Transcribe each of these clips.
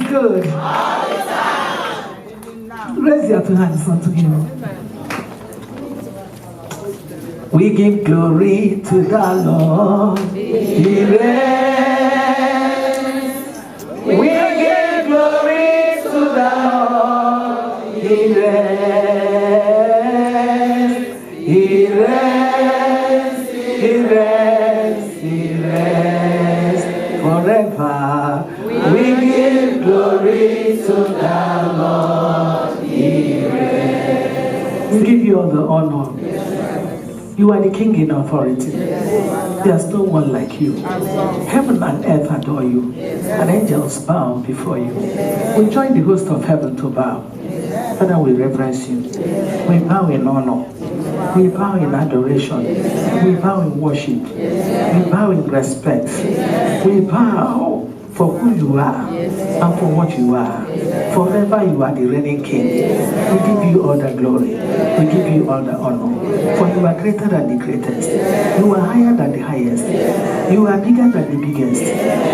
good. Raise your two hands unto Him. We give glory to the Lord. He reigns. We give glory to the Lord. He reigns. He reigns. He reigns. He reigns forever. We give glory to the Lord. He reigns. We give you all the honor. You are the King in authority. There's no one like you. Heaven and earth adore you. And angels bow before you. We join the host of heaven to bow. Father, we reverence you. We bow in honor. We bow in adoration. We bow in worship. We bow in respect. We bow for who you are and for what you are. Forever you are the reigning King. We give you all the glory. We give you all the honor. For you are greater than the greatest. You are higher than the highest. You are bigger than the biggest.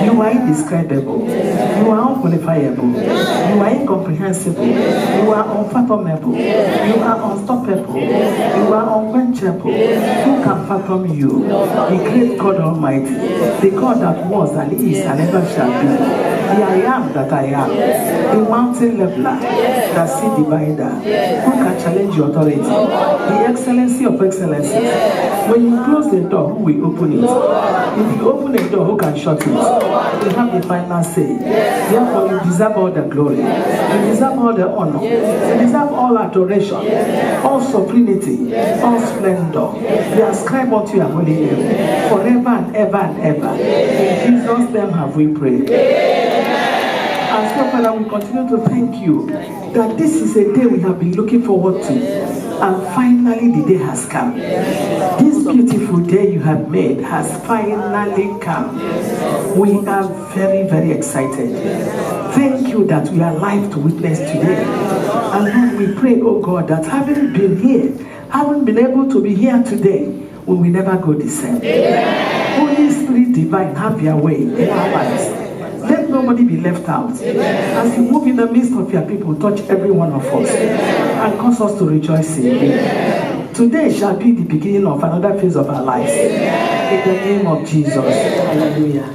You are indescribable. You are unqualifiable. You are incomprehensible. You are unfathomable. You are unstoppable. You are unquenchable. Who can fathom you? The great God Almighty. The God that was and is and ever shall be. The I am that I am. The mountain leveler. The sea divider. Who can challenge your authority? The excellency of excellencies. When you close the door, who will open it? If you open the door, who can shut it? You have the final say. Therefore, you deserve all the glory. You deserve all the honor. You deserve all adoration, all sovereignty, all splendor. We ascribe unto your holy name forever and ever and ever. In Jesus' name have we prayed. And so, Father, we continue to thank you that this is a day we have been looking forward to. And finally, the day has come. This beautiful day you have made has finally come. We are very, very excited. Thank you that we are alive to witness today. And Lord, we pray, oh God, that having been here, having been able to be here today, we will never go the same. Holy Spirit divine, have your way in our lives. Let nobody be left out. As you move in the midst of your people, touch every one of us and cause us to rejoice in you. Today shall be the beginning of another phase of our lives. In the name of Jesus. Hallelujah.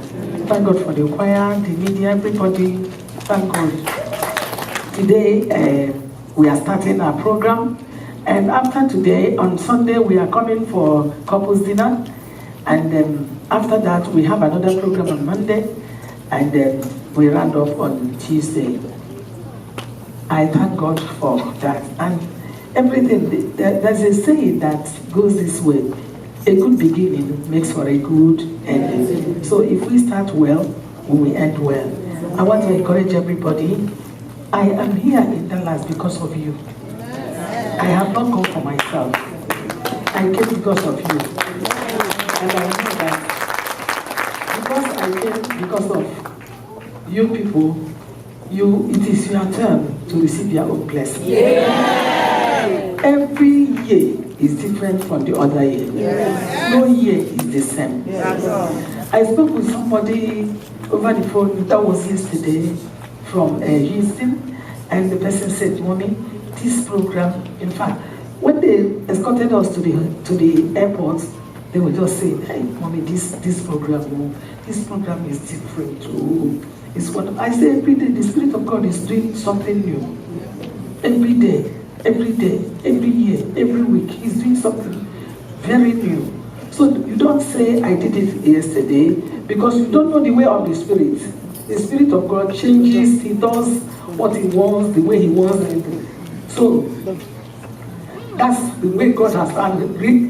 Thank God for the choir, the media, everybody. Thank God. Today we are starting our program. And after today, on Sunday, we are coming for couples dinner. And after that, we have another program on Monday. And we round up on Tuesday. I thank God for that. And everything, there's a saying that goes this way: a good beginning makes for a good ending. So if we start well, we will end well. I want to encourage everybody. I am here in Dallas because of you. I have not come for myself. I came because of you. And I know that because I came because of you people, it is your turn to receive your own blessing. Yeah. Every year is different from the other year. Yeah. No year is the same. Yeah. I spoke with somebody over the phone, that was yesterday, from Houston, and the person said, "Mommy, this program," in fact, when they escorted us to the airport, they were just saying, "Hey, Mommy, this program is different too. It's what I say every day. The Spirit of God is doing something new. Every day, every year, every week, He's doing something very new." So you don't say, "I did it yesterday," because you don't know the way of the Spirit. The Spirit of God changes. He does what He wants, the way He wants it. So that's the way God has done.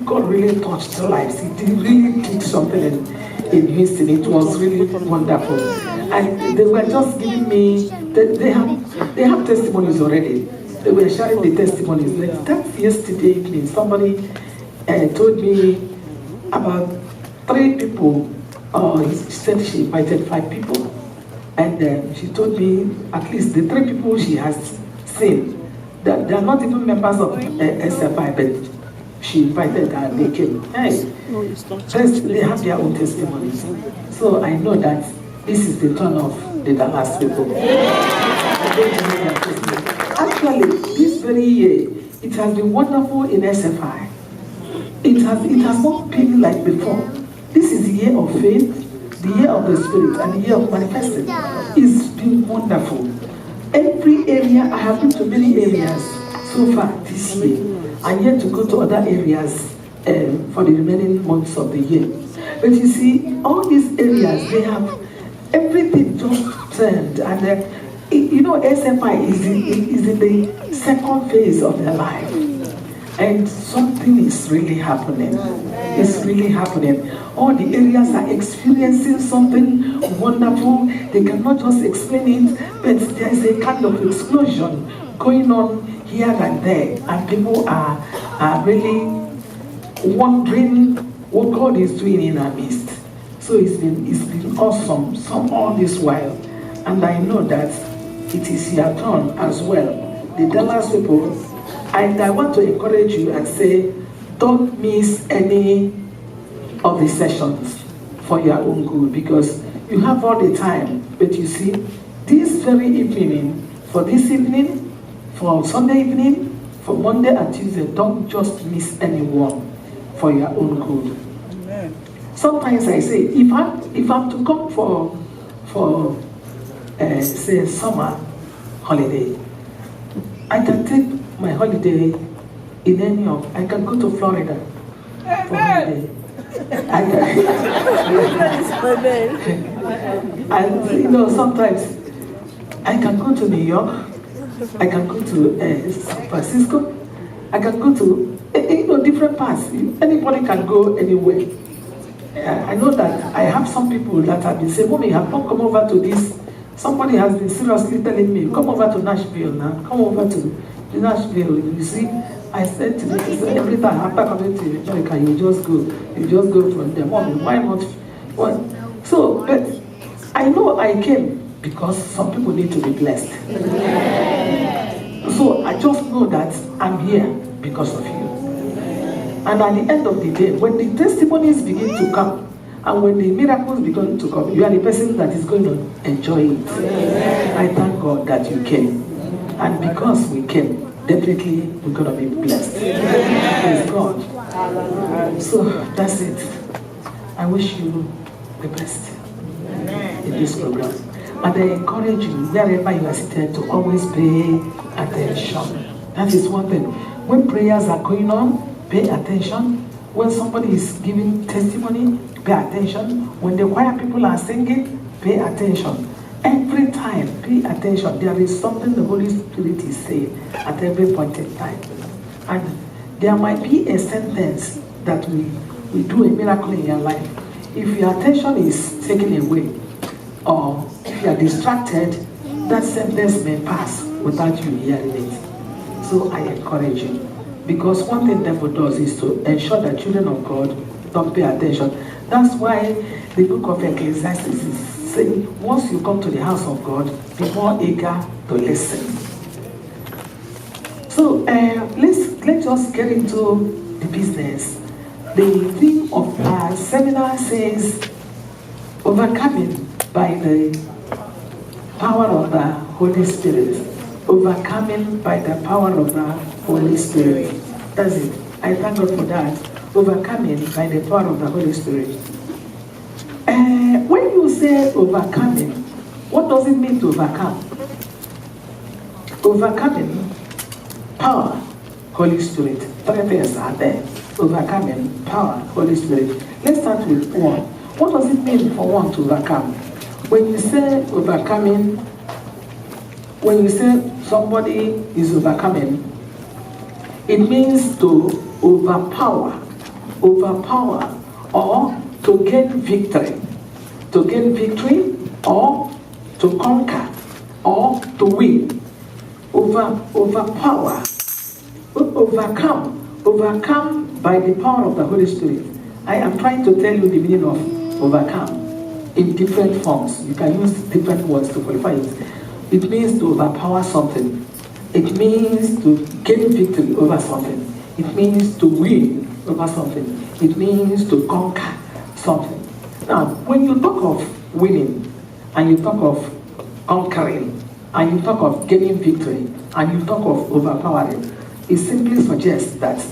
God really touched lives. He really did something in Houston. It was really wonderful. And they were just giving me, they have testimonies already. They were sharing the testimonies. Like that yesterday evening, somebody told me about 3 people. She said she invited 5 people. And she told me at least the 3 people she has seen, that they are not even members of SFI, but she invited and they came. Hey, they have their own testimonies. So I know that this is the turn of the Dallas people. Actually, this very year, it has been wonderful in SFI. It has not been like before. This is the year of faith, the year of the Spirit, and the year of manifesting. It's been wonderful. Every area, I have been to many areas so far this year, and yet to go to other areas for the remaining months of the year. But you see, all these areas, they have everything just turned, and SFI is in the second phase of their life, and something is really happening. It's really happening. All the areas are experiencing something wonderful. They cannot just explain it, but there is a kind of explosion going on here and there, and people are really wondering what God is doing in our midst. So it's been awesome all this while, and I know that it is your turn as well, the Dallas people. And I want to encourage you and say, don't miss any of the sessions for your own good, because you have all the time. But you see, this very evening, for this evening, for Sunday evening, for Monday and Tuesday, don't just miss anyone for your own good. Amen. Sometimes I say, if I'm to come for say summer holiday, I can take my holiday in any of. I can go to Florida for holiday. And sometimes I can go to New York. I can go to San Francisco. I can go to different parts. Anybody can go anywhere. I know that I have some people that have been saying, "Mommy, you have not come over to this." Somebody has been seriously telling me, "Come over to Nashville now. Come over to Nashville." You see, I said to them, every time after coming to America, you just go from there. Mommy, why not? What? So, but I know I came because some people need to be blessed. So I just know that I'm here because of you. And at the end of the day, when the testimonies begin to come, and when the miracles begin to come, you are the person that is going to enjoy it. I thank God that you came. And because we came, definitely we're going to be blessed. Praise God. So that's it. I wish you the best in this program. And I encourage you, wherever you are seated, to always pay attention. That is one thing. When prayers are going on, pay attention. When somebody is giving testimony, pay attention. When the choir people are singing, pay attention. Every time, pay attention. There is something the Holy Spirit is saying at every point in time. And there might be a sentence that we do a miracle in your life. If your attention is taken away, or if you are distracted, that sentence may pass without you hearing it. So I encourage you. Because one thing the devil does is to ensure that children of God don't pay attention. That's why the book of Ecclesiastes is saying, once you come to the house of God, be more eager to listen. So let's just get into the business. The theme of our seminar says, overcoming by the power of the Holy Spirit. Overcoming by the power of the Holy Spirit. That's it. I thank God for that. Overcoming by the power of the Holy Spirit. When you say overcoming, what does it mean to overcome? Overcoming, power, Holy Spirit. Three things are there. Overcoming, power, Holy Spirit. Let's start with one. What does it mean for one to overcome? When you say overcoming, when you say somebody is overcoming, it means to overpower, or to gain victory. To gain victory, or to conquer, or to win. Overpower, overcome by the power of the Holy Spirit. I am trying to tell you the meaning of overcome in different forms. You can use different words to qualify it. It means to overpower something. It means to gain victory over something. It means to win over something. It means to conquer something. Now, when you talk of winning, and you talk of conquering, and you talk of gaining victory, and you talk of overpowering, it simply suggests that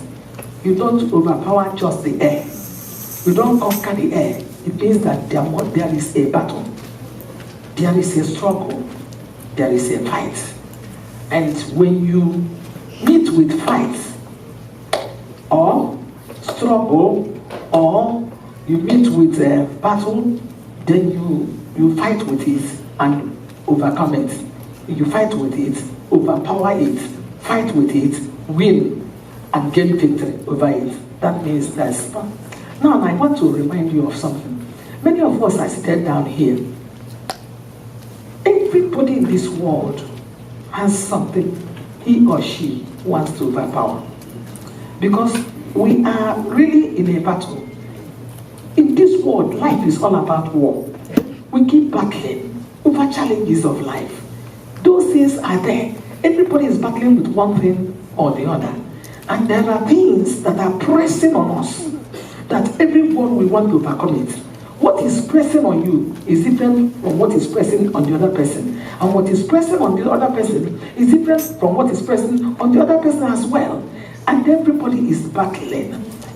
you don't overpower just the air. You don't conquer the air. It means that there is a battle. There is a struggle. There is a fight. And when you meet with fight, or struggle, or you meet with a battle, then you fight with it and overcome it. You fight with it, overpower it, fight with it, win, and gain victory over it. That means that's fun. Now I want to remind you of something. Many of us are seated down here. Everybody in this world has something he or she wants to overpower. Because we are really in a battle. In this world, life is all about war. We keep battling over challenges of life. Those things are there. Everybody is battling with one thing or the other. And there are things that are pressing on us, that everyone will want to overcome it. What is pressing on you is different from what is pressing on the other person. And what is pressing on the other person is different from what is pressing on the other person as well. And everybody is battling.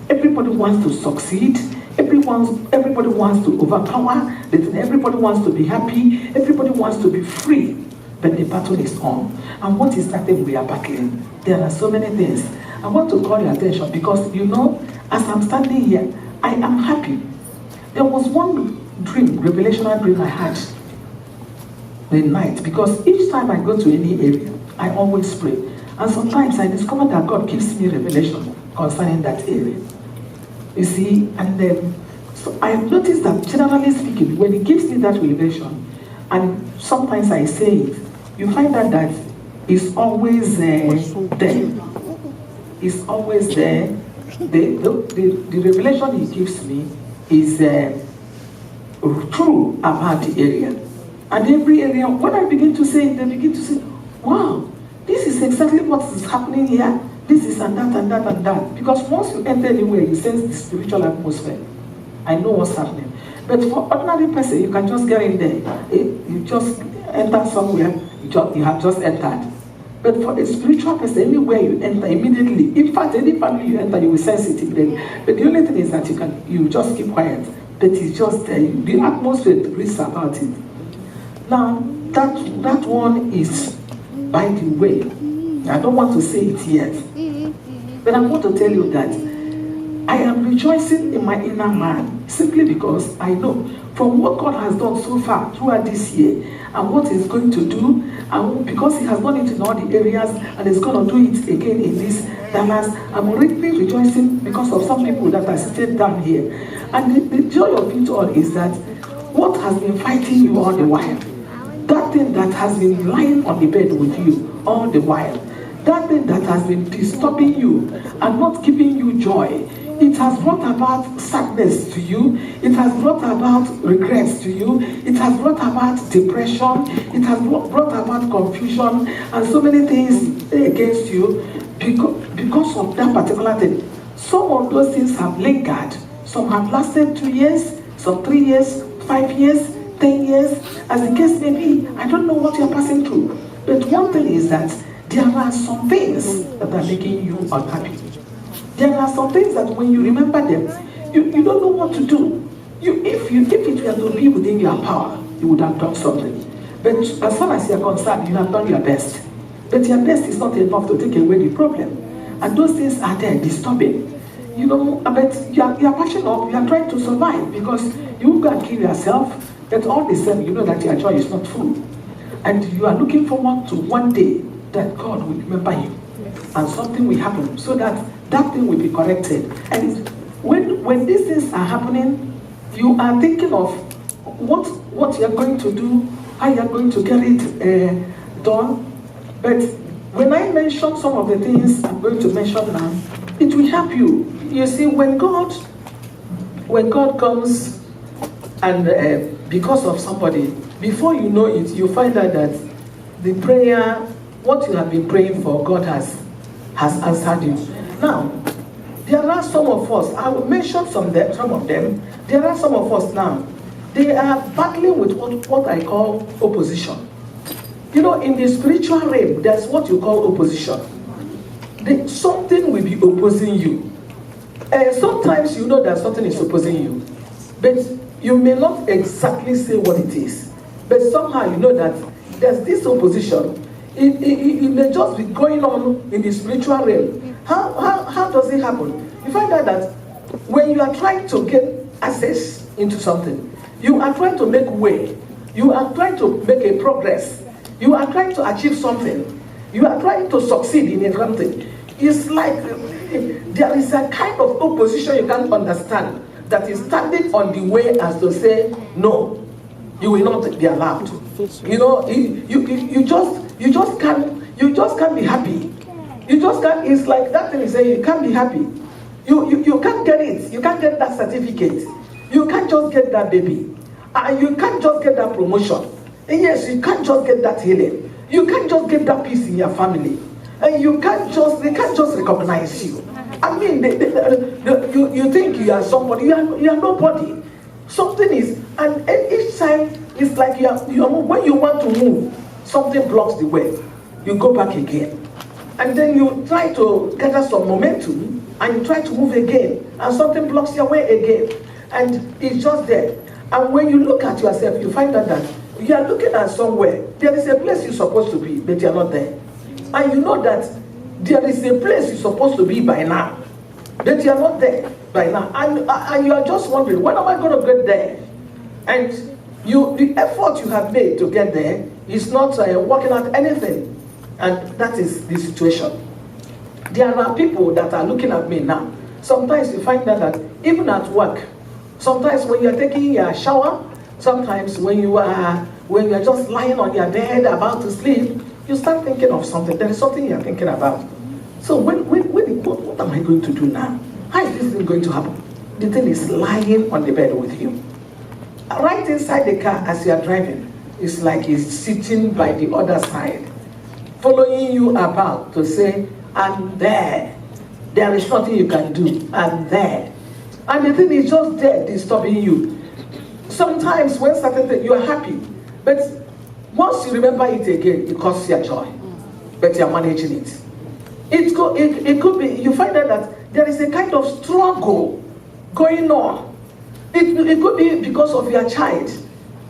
Everybody wants to succeed. Everybody wants to overpower. Everybody wants to be happy. Everybody wants to be free. But the battle is on. And what is that thing we are battling? There are so many things. I want to call your attention because, you know, as I'm standing here, I am happy. There was one dream, revelational dream I had the night, because each time I go to any area, I always pray. And sometimes I discover that God gives me revelation concerning that area. You see, and so I've noticed that generally speaking, when He gives me that revelation, and sometimes I say it, you find out that it's always there. It's always there. The revelation He gives me is true about the area. And every area, when I begin to say it, they begin to say, wow, this is exactly what is happening here. This is and that and that and that. Because once you enter anywhere, you sense the spiritual atmosphere. I know what's happening. But for ordinary person, you can just get in there. You just enter somewhere, you have just entered. But for a spiritual person, anywhere you enter immediately, in fact, any family you enter, you will sense it immediately. But the only thing is that you just keep quiet. But it's just the atmosphere breathes about it. Now, that one is, by the way, I don't want to say it yet, but I want to tell you that I am rejoicing in my inner man simply because I know from what God has done so far throughout this year and what He's going to do, and because He has done it in all the areas and He's going to do it again in this Dallas, I'm already rejoicing because of some people that are sitting down here. And the joy of it all is that what has been fighting you all the while, that thing that has been lying on the bed with you all the while, that thing that has been disturbing you and not giving you joy, it has brought about sadness to you, it has brought about regrets to you, it has brought about depression, it has brought about confusion and so many things against you because of that particular thing. Some of those things have lingered. Some have lasted 2 years, some 3 years, 5 years, 10 years, as the case may be. I don't know what you're passing through. But one thing is that there are some things that are making you unhappy. There are some things that when you remember them, you don't know what to do. If it were to be within your power, you would have done something. But as far as you're concerned, you have done your best. But your best is not enough to take away the problem. And those things are there, disturbing. But you're passionate, you are trying to survive because you can kill yourself, but all the same, you know that your joy is not full. And you are looking forward to one day that God will remember you and something will happen so that that thing will be corrected. And when these things are happening, you are thinking of what you're going to do, how you're going to get it done. But when I mention some of the things I'm going to mention now, it will help you. You see, when God comes and because of somebody, before you know it, you find out that the prayer, what you have been praying for, God has answered you. Now, there are some of us, I will mention some of them. There are some of us now, they are battling with what I call opposition. In the spiritual realm, there's what you call opposition. Something will be opposing you. Sometimes you know that something is opposing you, but you may not exactly say what it is. But somehow you know that there's this opposition. It may just be going on in the spiritual realm. How does it happen? You find out that when you are trying to get access into something, you are trying to make way, you are trying to make a progress, you are trying to achieve something, you are trying to succeed in something. It's like there is a kind of opposition you can't understand that is standing on the way as to say, no, you will not be allowed. You just can't be happy. You just can't. It's like that thing is saying you can't be happy. You can't get it. You can't get that certificate. You can't just get that baby. And you can't just get that promotion. And yes, you can't just get that healing. You can't just get that peace in your family. And they can't just recognize you. I mean, you think you are somebody, you are nobody. Something is, and each time it's like when you want to move, something blocks the way. You go back again. And then you try to gather some momentum, and you try to move again, and something blocks your way again. And it's just there. And when you look at yourself, you find out that you are looking at somewhere. There is a place you're supposed to be, but you're not there. And you know that there is a place you're supposed to be by now, but you're not there by now. And you are just wondering, when am I going to get there? And the effort you have made to get there is not working out anything. And that is the situation. There are people that are looking at me now. Sometimes you find that even at work, sometimes when you're taking your shower, sometimes when you're just lying on your bed about to sleep, you start thinking of something. There is something you're thinking about. So what am I going to do now? How is this thing going to happen? The thing is lying on the bed with you. Right inside the car as you are driving, it's like he's sitting by the other side, following you about to say, I'm there. There is nothing you can do. I'm there. And the thing is just there disturbing you. Sometimes when certain things, you are happy. But once you remember it again, it causes your joy. But you are managing it. It could be, you find out that there is a kind of struggle going on. It could be because of your child.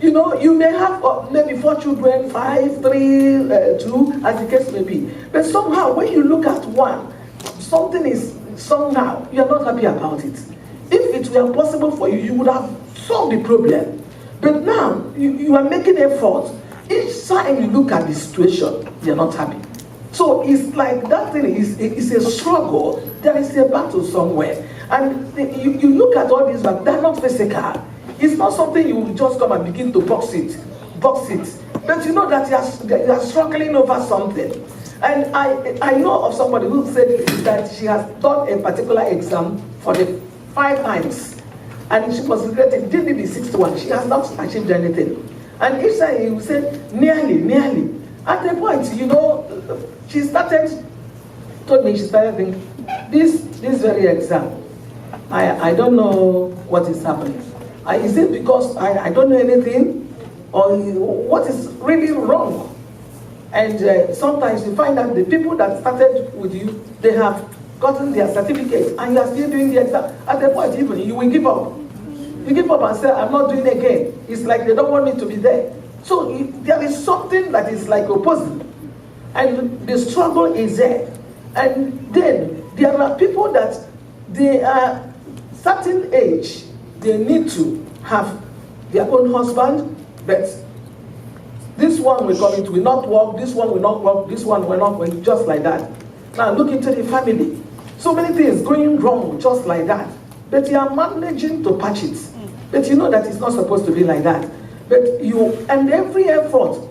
You may have maybe 4 children, 5, 3, 2, as the case may be. But somehow, when you look at one, something is somehow you are not happy about it. If it were possible for you, you would have solved the problem. But now you are making effort. Each time you look at the situation, you are not happy. So it's like that thing is a struggle. There is a battle somewhere. And you look at all these, but they're not physical. It's not something you will just come and begin to box it. But you know that you are struggling over something. And I know of somebody who said that she has done a particular exam for the 5 times. And she was regretting, didn't be 61. She has not achieved anything. And each time he would say, nearly. At a point, you know, she told me she started thinking, this very exam, I don't know what is happening. Is it because I don't know anything? Or what is really wrong? And sometimes you find that the people that started with you, they have gotten their certificate, and you are still doing the exam. At the point, even you will give up. You give up and say, I'm not doing it again. It's like they don't want me to be there. So there is something that is like opposite. And the struggle is there. And then there are people that they are certain age, they need to have their own husband, but this one will not work, this one will not work, this one will not work, just like that. Now look into the family. So many things going wrong just like that. But you are managing to patch it. But you know that it's not supposed to be like that. But and every effort,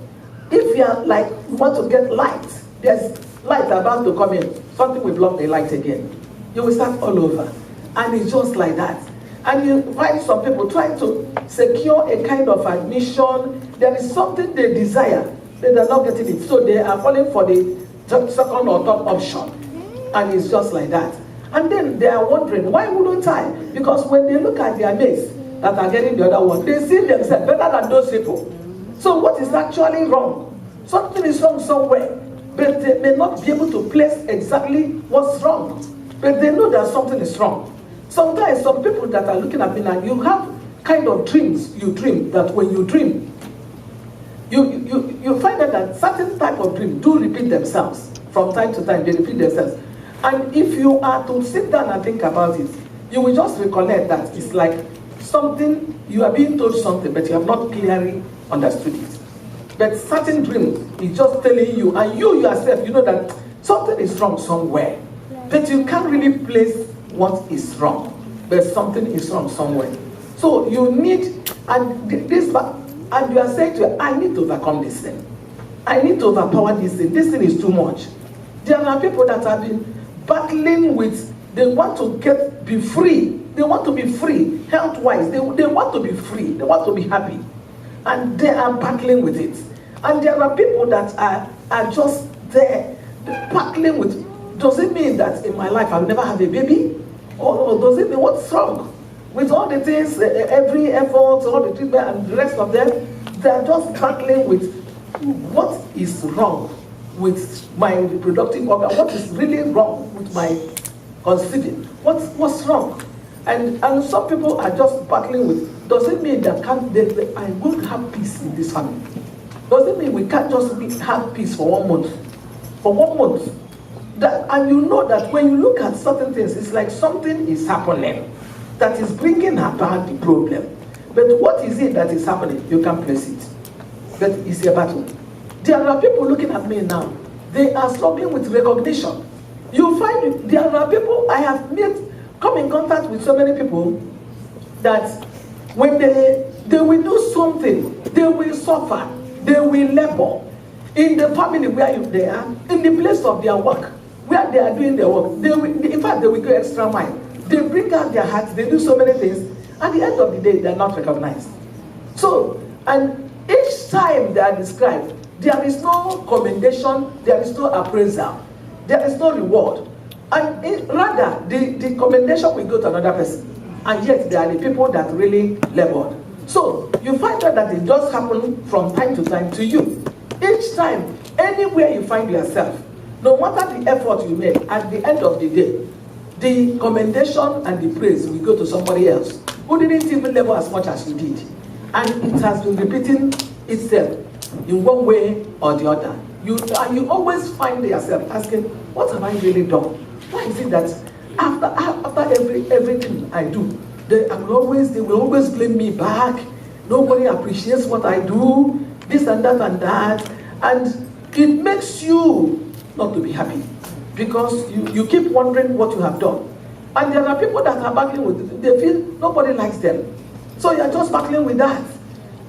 if you are like, you want to get light, there's light about to come in, something will block the light again. You will start all over. And it's just like that. And you find some people trying to secure a kind of admission. There is something they desire, they are not getting it. So they are falling for the second or third option. And it's just like that. And then they are wondering, why wouldn't I? Because when they look at their mates that are getting the other one, they see themselves better than those people. So what is actually wrong? Something is wrong somewhere, but they may not be able to place exactly what's wrong. But they know that something is wrong. Sometimes some people that are looking at me now, you have kind of dreams you dream, that when you dream, you find out that certain type of dream do repeat themselves. From time to time, they repeat themselves. And if you are to sit down and think about it, you will just recollect that it's like something, you are being told something, but you have not clearly understood it. But certain dreams is just telling you, and you yourself, you know that something is wrong somewhere. But you can't really place what is wrong. But something is wrong somewhere. So you need, and you are saying to you, I need to overcome this thing. I need to overpower this thing. This thing is too much. There are people that have been battling with, they want to be free. They want to be free, health-wise. They want to be free. They want to be happy. And they are battling with it. And there are people that are just there, battling with, does it mean that in my life I'll never have a baby? Or does it mean what's wrong? With all the things, every effort, all the treatment, and the rest of them, they are just battling with what is wrong with my reproductive organ, what is really wrong with my conceiving, what's wrong? And some people are just battling with, does it mean that I won't have peace in this family? Does it mean we can't just have peace for 1 month? For 1 month. And you know that when you look at certain things, it's like something is happening that is bringing about the problem. But what is it that is happening? You can't place it. But it's a battle. There are people looking at me now. They are struggling with recognition. You find there are people I have come in contact with so many people that when they will do something, they will suffer, they will labor in the family where they are, in the place of their work, where they are doing their work. In fact, they will go extra mile. They bring out their hearts, they do so many things. At the end of the day, they are not recognized. So, and each time they are described, there is no commendation, there is no appraisal, there is no reward. And rather, the commendation will go to another person. And yet, they are the people that really labored. So, you find out that it does happen from time to time to you. Each time, anywhere you find yourself, no matter the effort you make, at the end of the day, the commendation and the praise will go to somebody else who didn't even labor as much as you did. And it has been repeating itself in one way or the other. You always find yourself asking, what have I really done? Why is it that After everything I do, they will always blame me back. Nobody appreciates what I do, this and that and that. And it makes you not to be happy because you keep wondering what you have done. And there are people that are battling with it. They feel nobody likes them. So you're just battling with that.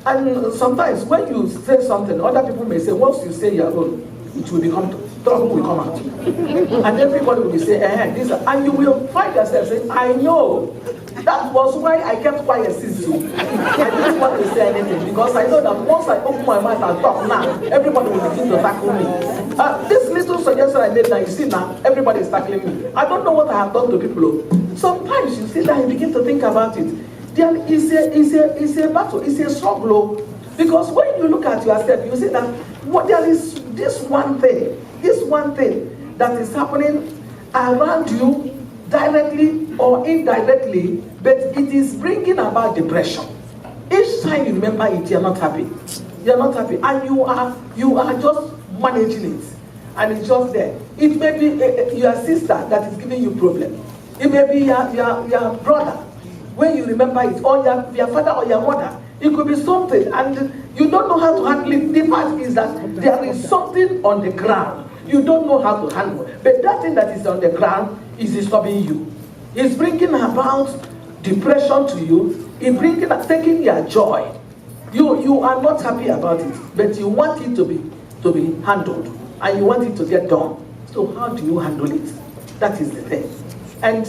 And sometimes when you say something, other people may say, once you say your own, it will become trouble will come out. And everybody will be saying, this, and you will find yourself saying, I know. That was why I kept quiet since you. I didn't want to say anything because I know that once I open my mouth and talk now, everybody will begin to tackle me. This little suggestion I made now, you see now, everybody is tackling me. I don't know what I have done to people. Sometimes you sit down and begin to think about it. There is a battle, it's a struggle. Because when you look at yourself, you see that there is this one thing that is happening around you, directly or indirectly, but it is bringing about depression. Each time you remember it, you're not happy. You're not happy, and you are just managing it, and it's just there. It may be your sister that is giving you problem. It may be your brother. When you remember it, or your father or your mother, it could be something, and you don't know how to handle it. The fact is that there is something on the ground. You don't know how to handle it. But that thing that is on the ground is disturbing you. It's bringing about depression to you. It's taking your joy. You are not happy about it, but you want it to be handled, and you want it to get done. So how do you handle it? That is the thing. And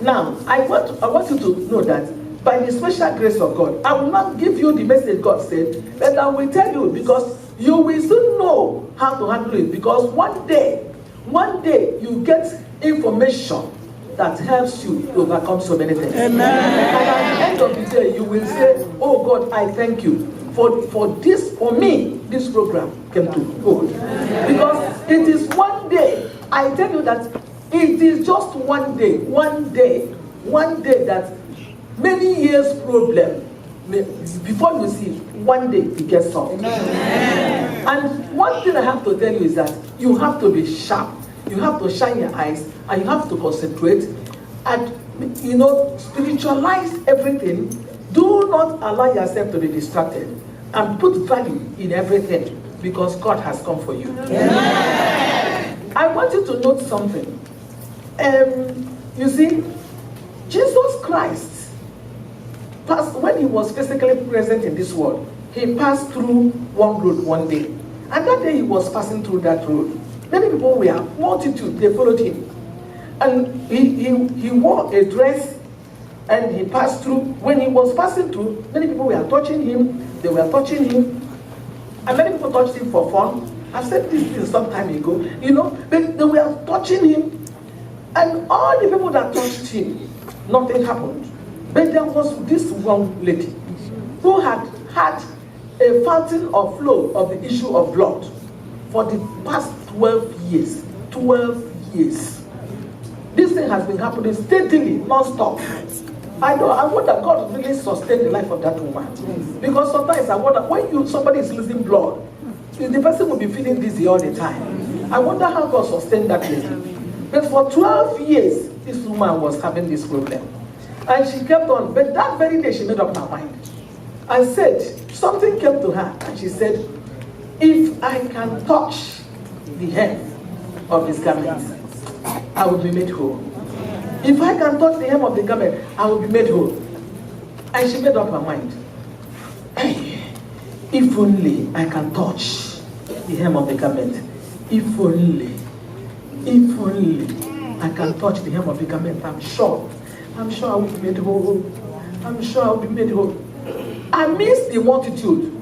now I want you to know that by the special grace of God, I will not give you the message God said, but I will tell you, because you will soon know how to handle it. Because one day you get information that helps you to overcome so many things. Amen. And at the end of the day, you will say, oh God, I thank you for me, this program came to good. Because it is one day, I tell you that it is just one day that many years problem, before you see, one day it gets solved. And one thing I have to tell you is that you have to be sharp. You have to shine your eyes, and you have to concentrate and, spiritualize everything. Do not allow yourself to be distracted, and put value in everything, because God has come for you. I want you to note something. You see, Jesus Christ, when he was physically present in this world, he passed through one road one day. And that day he was passing through that road. Many people were, multitude, they followed him. And he wore a dress, and he passed through. When he was passing through, many people were touching him. They were touching him. And many people touched him for fun. I've said this thing some time ago, but they were touching him. And all the people that touched him, nothing happened. But there was this one lady who had a fountain of flow of the issue of blood for the past 12 years. 12 years. This thing has been happening steadily, non-stop. I wonder God really sustained the life of that woman. Because sometimes I wonder, when somebody is losing blood, the person will be feeling dizzy all the time. I wonder how God sustained that lady. But for 12 years, this woman was having this problem. And she kept on. But that very day, she made up her mind. And said, something came to her. And she said, if I can touch the hem of his garment, I will be made whole. If I can touch the hem of the garment, I will be made whole. And she made up her mind. Hey, if only I can touch the hem of the garment. If only I can touch the hem of the garment, I'm sure I will be made whole. I'm sure I will be made whole. Amidst the multitude,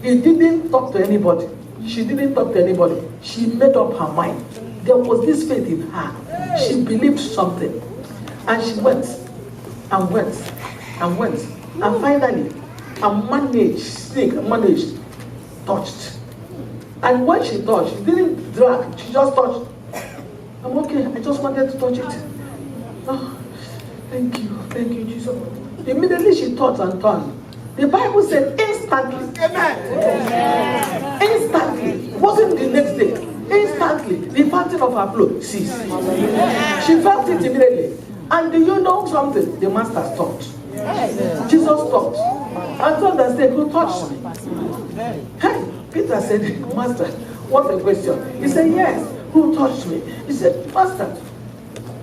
he didn't talk to anybody. She didn't talk to anybody. She made up her mind. There was this faith in her. She believed something. And she went, and finally, managed, touched. And when she touched, she didn't drag, she just touched. I'm okay, I just wanted to touch it. Oh, thank you, Jesus. Immediately she touched and turned. The Bible said instantly. Amen. Instantly. It wasn't the next day. Instantly, the fountain of her blood ceased. She felt it immediately. And do you know something? The master stopped. Jesus stopped and told the snake, who touched me? Hey, Peter said, Master, what a question. He said, yes, who touched me? He said, Master,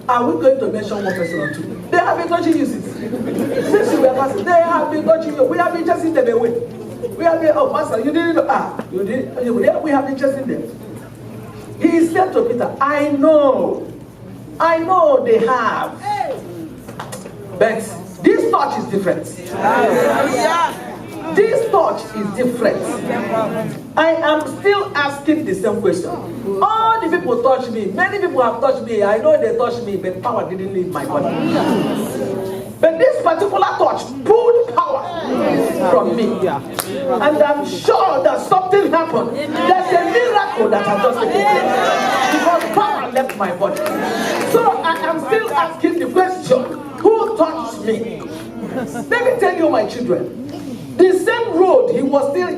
are we going to mention one person or two? They have been touching you since you were passing. They have been touching you. We have been chasing them away. We have been, oh, Master, you didn't know. You did. We have been chasing them. He said to Peter, I know they have. But this touch is different. This touch is different. I am still asking the same question. All the people touch me. Many people have touched me. I know they touched me, but power didn't leave my body. But this particular touch pulled power from me. And I'm sure that something happened. There's a miracle that has just taken place. Because power left my body. So I am still asking the question, who touched me? Let me tell you, my children. The same road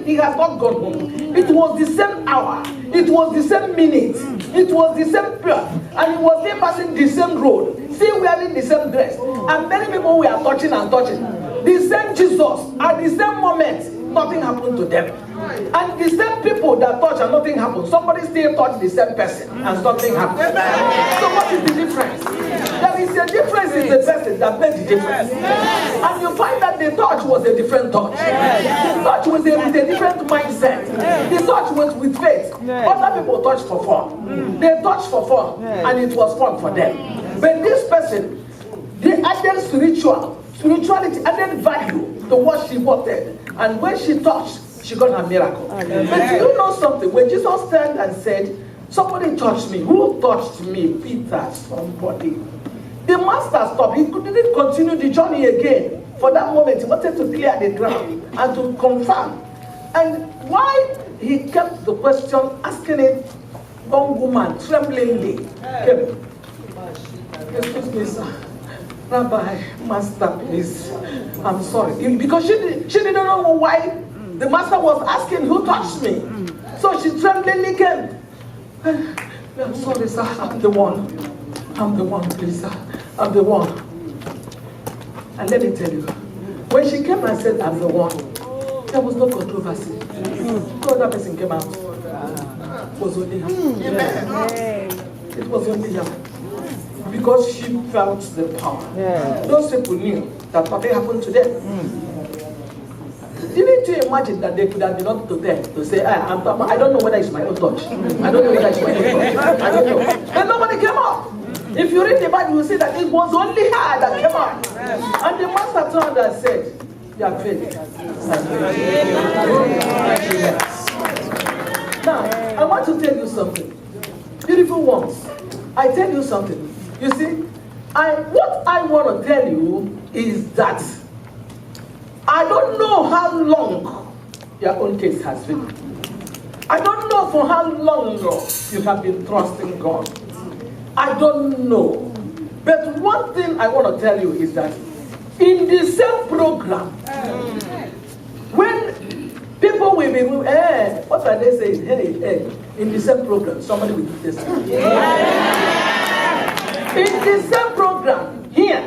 he has not gone home. It was the same hour. It was the same minute. It was the same period. And he was still passing the same road. Still wearing the same dress. And many people were touching and touching. The same Jesus, at the same moment, nothing happened to them. And the same people that touch and nothing happened, somebody still touched the same person and something happened. So what is the difference? There is a difference in the person that made the difference. And you find that the touch was a different touch. The touch was with a different mindset. The touch was with faith. Other people touched for fun. They touched for fun and it was fun for them. But this person, they added spirituality added value to what she wanted. And when she touched, she got her miracle. But do you know something? When Jesus turned and said, somebody touched me. Who touched me? Peter, somebody. The master stopped. He didn't continue the journey again. For that moment, he wanted to clear the ground and to confirm. And why he kept the question, asking it, one woman tremblingly came. Excuse me, sir. Rabbi, master, please. I'm sorry. Because she didn't know why the master was asking who touched me. So she tremblingly came. I'm sorry, sir. I'm the one. I'm the one, please, sir. I'm the one. And let me tell you, when she came and said, I'm the one, there was no controversy. No other person came out. It was only her. It was only her. Because she felt the power. Those people knew that nothing happened to them. Didn't you imagine that they could have been up to them to say, I don't know whether it's my own touch. I don't know whether it's my own touch. I don't know. And nobody came up. If you read the Bible, you see that it was only her that came up. And the master turned and said, you have failed. Now, I want to tell you something. Beautiful ones, I tell you something. You see, what I want to tell you is that I don't know how long your own case has been. I don't know for how long you have been trusting God. I don't know. But one thing I want to tell you is that in the same program, when people will be, what are they saying? Hey, in the same program, somebody will do this. In the same program, here,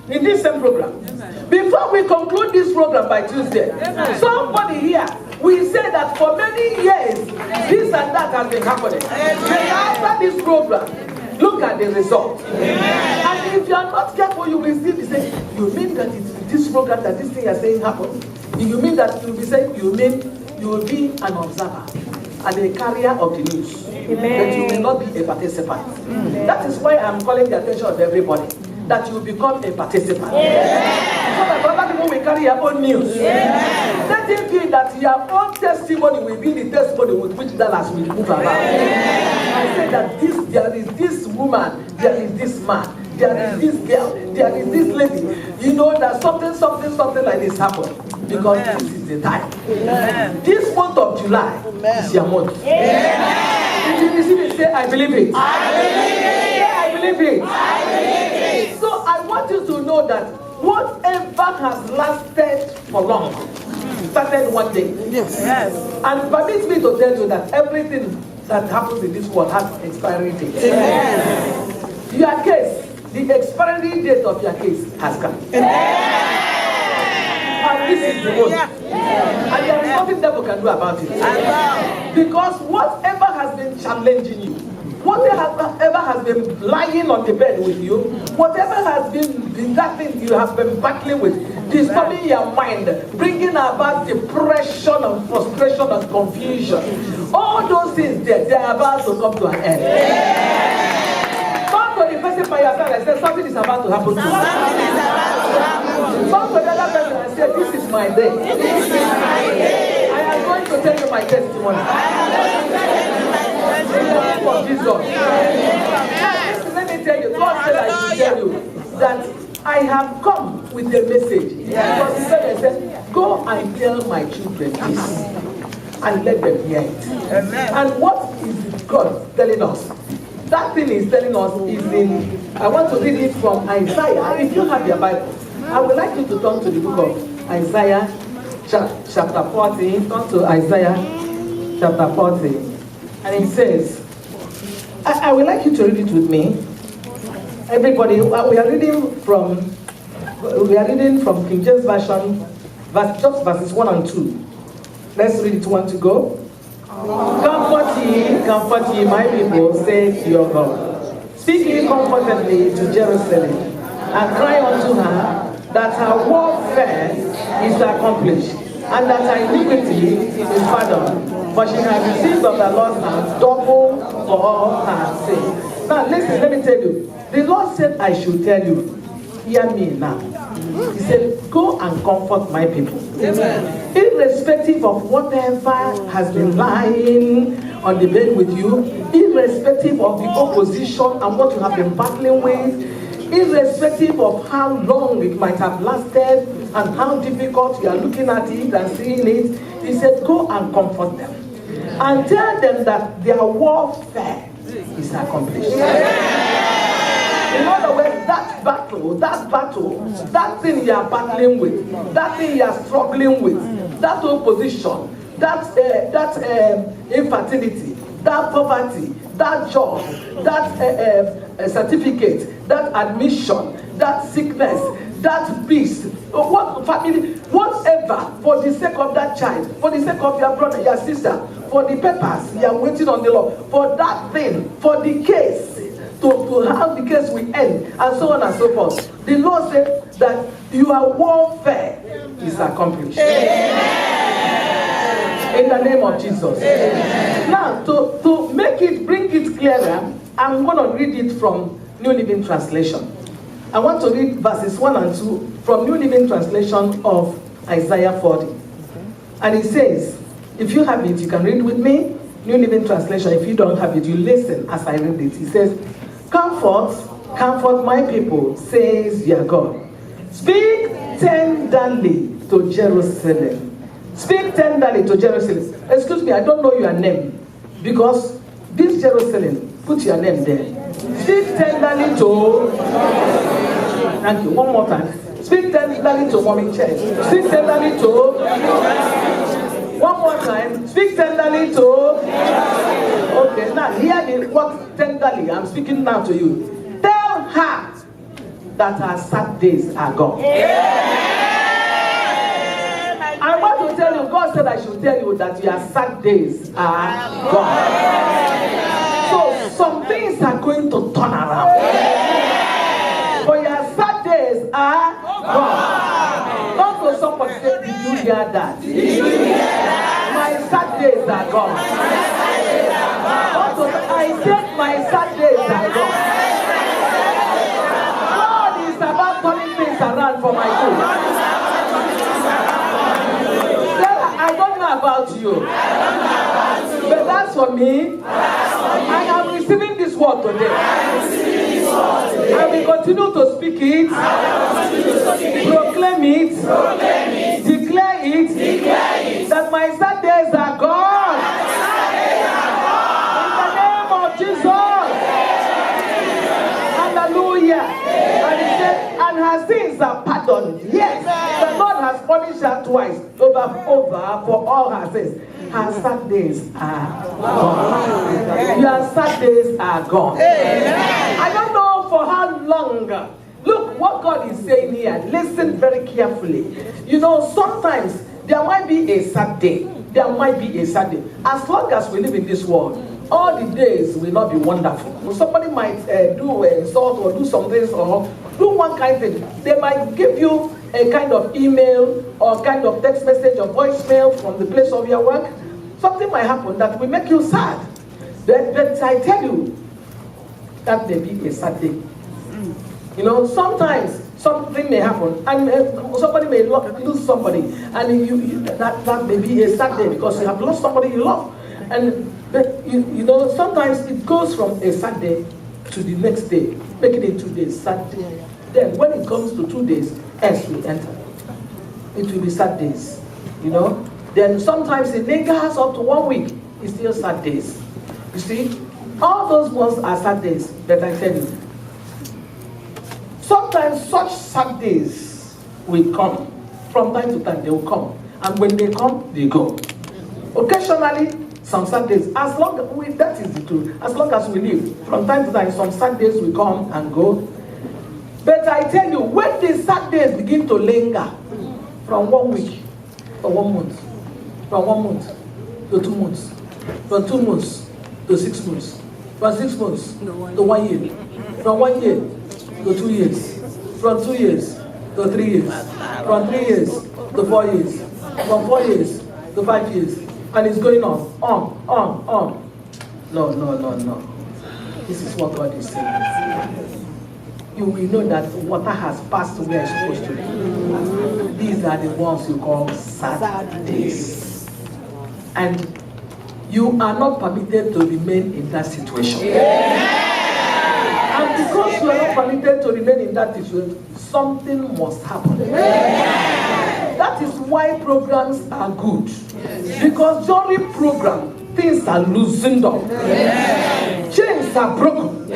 in this same program, before we conclude this program by Tuesday, somebody here will say that for many years, this and that has been happening. Then after this program, look at the result. And if you are not careful, you will still be saying, you mean that it's this program that this thing you are saying happened? You mean that you will be saying, you mean you will be an observer and a carrier of the news, but you will not be a participant. That is why I'm calling the attention of everybody, that you become a participant. So that other people will carry your own news. Let it be that your own testimony will be the testimony with which Dallas will move around. I say that there is this woman, there is this man, there is this girl, there is this lady. You know that something like this happened. Because this is the time. This month of July is your month. If you receive it, say, I believe it. I believe it. Say, I believe it. I believe it. So I want you to know that whatever has lasted for long started one day. Yes. And permit me to tell you that everything that happens in this world has expiry date. Your case, the expiry date of your case has come. And this is the one. And there is nothing devil can do about it. Because whatever has been challenging you, whatever has been lying on the bed with you, whatever has been that thing you have been battling with, disturbing your mind, bringing about depression and frustration and confusion, all those things they are about to come to an end. Come to the person by your side and say something is about to happen to you. Come to the other person and say this is my day. I am going to tell you my testimony. In the name of Jesus. Let me tell you, God said I should tell you that I have come with a message. Because He said, go and tell my children this and let them hear it. And what is God telling us? That thing He's telling us is in, I want to read it from Isaiah. If you have your Bible, I would like you to turn to the book of Isaiah chapter 40. Turn to Isaiah chapter 40. And it says, I would like you to read it with me. Everybody, we are reading from King James Version, just verses 1 and 2. Let's read it 1 to go. Comfort ye, my people, says your God. Speak ye comfortably to Jerusalem, and cry unto her that her warfare is accomplished, and that her iniquity is pardoned. For she has received of the Lord's hand double for all her sins. Now listen, let me tell you. The Lord said I should tell you. Hear me now. He said, go and comfort my people. Amen. Irrespective of whatever has been lying on the bed with you, irrespective of the opposition and what you have been battling with, irrespective of how long it might have lasted and how difficult you are looking at it and seeing it, He said, go and comfort them. And tell them that their warfare is accomplished. In other words, that battle, that thing you are battling with, that thing you are struggling with, that opposition, that infertility, that poverty, that job, that certificate, that admission, that sickness, that peace, what family, whatever, for the sake of that child, for the sake of your brother, your sister, for the papers you are waiting on the Lord, for that thing, for the case, to have the case will end, and so on and so forth. The Lord said that your warfare is accomplished. Amen. In the name of Jesus. Amen. Now, to bring it clearer, I'm going to read it from New Living Translation. I want to read verses 1 and 2 from New Living Translation of Isaiah 40. And it says, if you have it, you can read with me. New Living Translation. If you don't have it, you listen as I read it. It says, comfort my people, says your God. Speak tenderly to Jerusalem. Speak tenderly to Jerusalem. Excuse me, I don't know your name. Because this Jerusalem, put your name there. Speak tenderly to... Thank you. One more time. Speak tenderly to Mommy Church. Speak tenderly to... One more time. Speak tenderly to... Okay, now hear the word tenderly. I'm speaking now to you. Tell her that her sad days are gone. I want to tell you, God said I should tell you that your sad days are gone. So some things are going to turn around. For your sad days are gone. Don't go somebody say, did you hear that? My sad days are gone. I said my sad days are gone. God is about turning things around for my good. I don't know about you, but that's for me. I am receiving this word today. I will continue to speak it, proclaim it, declare it, that my sad days are gone. In the name of Jesus. Hallelujah. And he said, and her sins are pardoned. Yes, the Lord has punished her twice over for all her sins. Her sad days are gone. Your sad days are gone. I don't know for how long. Look what God is saying here. Listen very carefully. You know, sometimes there might be a sad day. There might be a sad day. As long as we live in this world, all the days will not be wonderful. Somebody might do an insult or do some things or do one kind of thing. They might give you a kind of email or kind of text message or voicemail from the place of your work. Something might happen that will make you sad. But I tell you, that may be a sad day. You know, sometimes something may happen and somebody may lose somebody, and that may be a sad day because you have lost somebody you love. And you know, sometimes it goes from a sad day to the next day, making it 2 days, sad day. Then when it comes to 2 days, S will enter. It will be sad days, you know. Then sometimes it lingers up to 1 week. It's still sad days. You see, all those ones are sad days that I tell you. Sometimes such sad days will come. From time to time, they will come. And when they come, they go. Occasionally, some sad days, as long as we, that is the truth, as long as we live, from time to time, some sad days will come and go. But I tell you, when the sad days begin to linger, from 1 week or 1 month, from 1 month to 2 months, from 2 months to 6 months, from 6 months to 1 year, from 1 year to 2 years, from 2 years to 3 years, from 3 years to 4 years, from 4 years to 5 years, and it's going on. No. This is what God is saying. You will know that water has passed where it's supposed to be. These are the ones you call sad days. And you are not permitted to remain in that situation. And because you are not permitted to remain in that situation, something must happen. That is why programs are good. Because during program, things are loosened up. Chains are broken.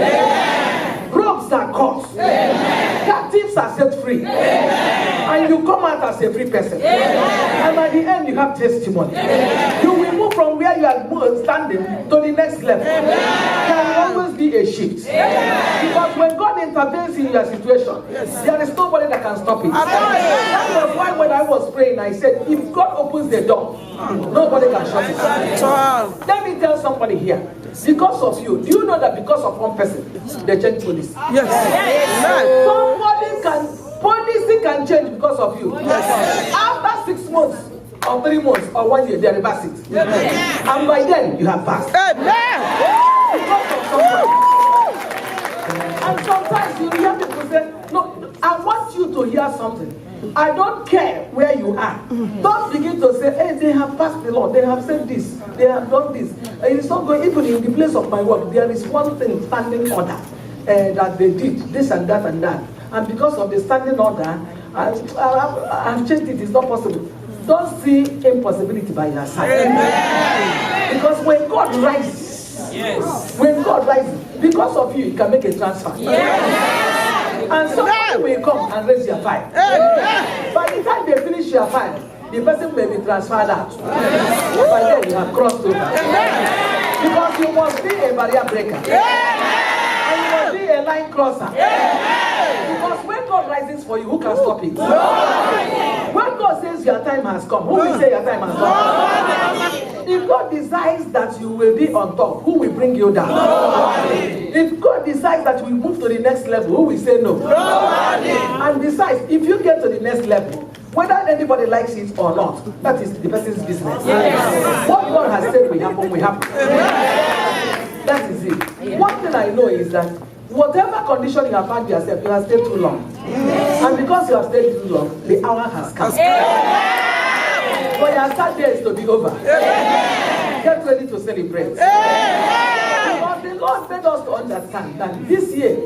Ropes are caught. Captives are set free. And you come out as a free person. And at the end, you have testimony. You will move from where you are standing to the next level. There will always be a shift. Because when God intervenes in your situation, there is nobody that can stop it. That was why when I was praying, I said, if God opens the door, nobody can shut it. Let me tell somebody here. Because of you, do you know that because of one person, they change police? Yes. Policy can change because of you. After 6 months, or 3 months, or 1 year, they reverse it. And by then, you have passed. Because of someone. And sometimes you hear people say, no, I want you to hear something. I don't care where you are. Don't begin to say, hey, they have passed the law, they have said this, they have done this. And it's not going, even in the place of my work, there is one thing, standing order, that they did, this and that and that. And because of the standing order, I've changed it, it's not possible. Don't see impossibility by your side. Amen. Because when God rises, when God rises, because of you, you can make a transfer. And somebody will come and raise your file. By the time they finish your file, the person may be transferred out. By then you have crossed over. Because you must be a barrier breaker. And you must be a line crosser. Because when God rises for you, who can stop it? When God says your time has come, who will say your time has come? If God decides that you will be on top, who will bring you down? If God decides that you will move to the next level, who will say no? And besides, if you get to the next level, whether anybody likes it or not, that is the person's business. What God has said will happen, will happen. That is it. One thing I know is that whatever condition you have found yourself, you have stayed too long. And because you have stayed too long, the hour has come. For your sad days to be over. Get ready to celebrate. Because the Lord made us to understand that this year,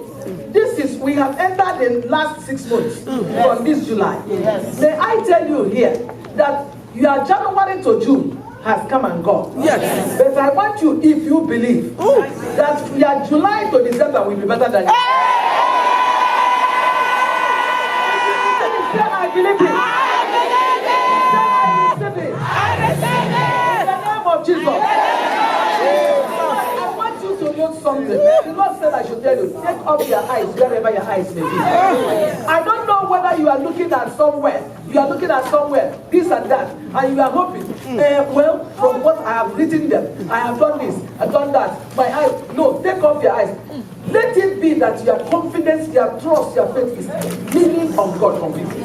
we have entered the last 6 months from this July. May I tell you here that your January to June has come and gone. But I want you, if you believe, that your July to December will be better than you. I believe it. I receive it. In the name of Jesus. I want you something. The Lord said I should tell you, take off your eyes wherever your eyes may be. I don't know whether you are looking at somewhere. You are looking at somewhere, this and that, and you are hoping, well, from what I have written them, I have done this, I've done that. My eyes, no, take off your eyes. Let it be that your confidence, your trust, your faith is leaning on God completely.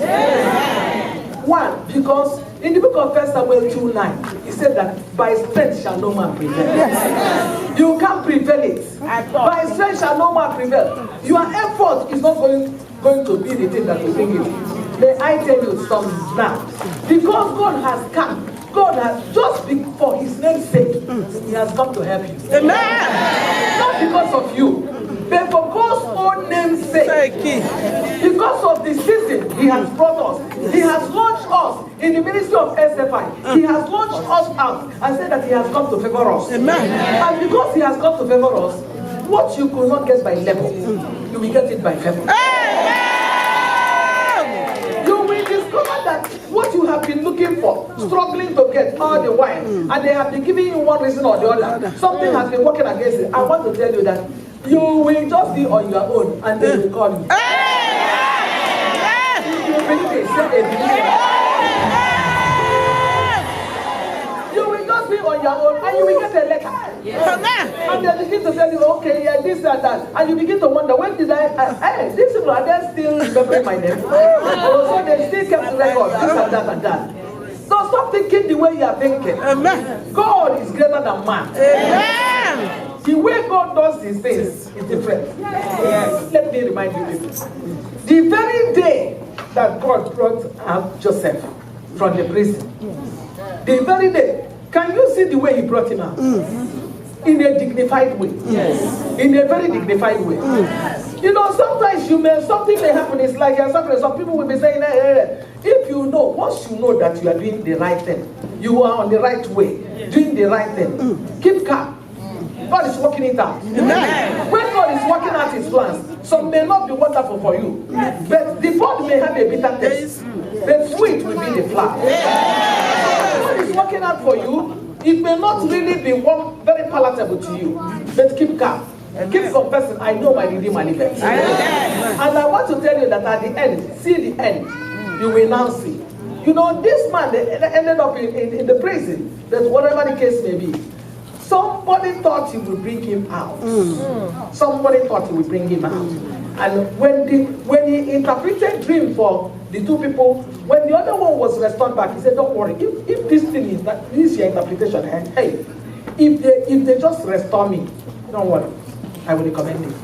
One, because in the book of 1 Samuel 2:9, he said that by strength shall no man prevail. You can't prevail it. By strength shall no man prevail. Your effort is not going to be the thing that will bring it. May I tell you something now? Because God has come, God has, just for his name's sake, he has come to help you. Amen. Not because of you, but for God's own name's sake. Because of the season he has brought us. He has launched us in the ministry of SFI. He has launched us out and said that he has come to favor us. Amen. And because he has come to favor us, what you could not get by level, you will get it by favor. That what you have been looking for, struggling to get all the while, and they have been giving you one reason or the other, something has been working against it. I want to tell you that you will just be on your own and they will call you. You believe it, say amen. You will just be on your own and you will get a letter. And they begin to tell you, okay, yeah, this and that. And you begin to wonder, when did hey, these people, are they still remembering my name? So they still kept the record, this and that and that. So stop thinking the way you are thinking. Amen. God is greater than man. Amen. The way God does these things is different. Yes. Let me remind you this. The very day that God brought out Joseph from the prison, the very day, can you see the way he brought him out? In a dignified way. Yes. In a very dignified way. You know, sometimes something may happen. It's like you're suffering. Some people will be saying, hey. If you know, once you know that you are doing the right thing, you are on the right way, doing the right thing, keep calm. God is working it out. Amen. When God is working out his plans, some may not be wonderful for you, but the pot may have a bitter taste, but sweet will be the flour. God is working out for you. It may not really be one very palatable to you, but keep calm. Keep confessing, I know my Redeemer liveth. And I want to tell you that at the end, see the end, you will now see. You know, this man they ended up in the prison, but whatever the case may be, somebody thought he would bring him out. Somebody thought he would bring him out. And when he interpreted dream for the two people, when the other one was restored back, he said, don't worry, if this thing is that this is your interpretation, hey, if they just restore me, don't worry, I will recommend it.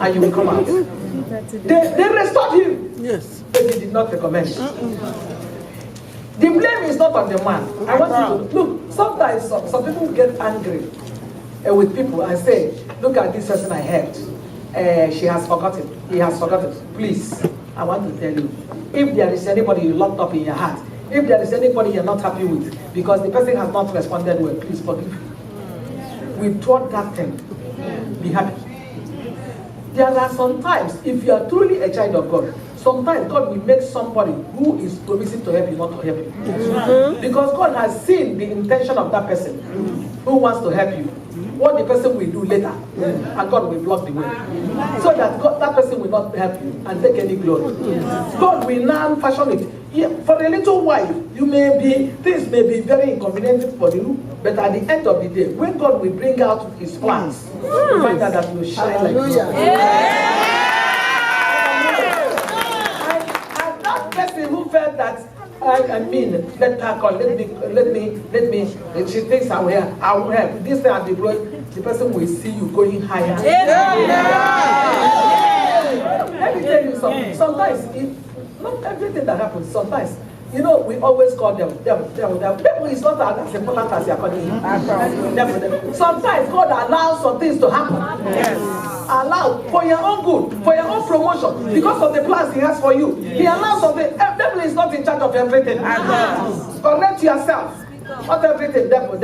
And you will come out. They restored him. Yes. But he did not recommend it. The blame is not on the man. I want you to look, sometimes some people get angry with people and say, look at this person I heard. She has forgotten. He has forgotten. Please, I want to tell you, if there is anybody you locked up in your heart, if there is anybody you're not happy with, because the person has not responded well, please forgive. Withdraw that thing. Be happy. There are some times, if you are truly a child of God, sometimes God will make somebody who is promising to help you not to help you. Because God has seen the intention of that person who wants to help you. What the person will do later, and God will block the way. So that that person will not help you and take any glory. God will now fashion it. Yeah, for a little while, things may be very inconvenient for you, but at the end of the day, when God will bring out his plans, you find out that you shine like the sun. And that person who felt that, let her come, let me, she thinks I will help. This time at the growing, the person will see you going higher. Let me tell you something. Sometimes, not everything that happens, sometimes, you know, we always call them devil. Devil is not as important as you are calling him. Devil. Sometimes God allows some things to happen. Yes. Allow for your own good, for your own promotion, because of the plans he has for you. He allows something. Devil is not in charge of everything. Correct yourself. Not everything, devil.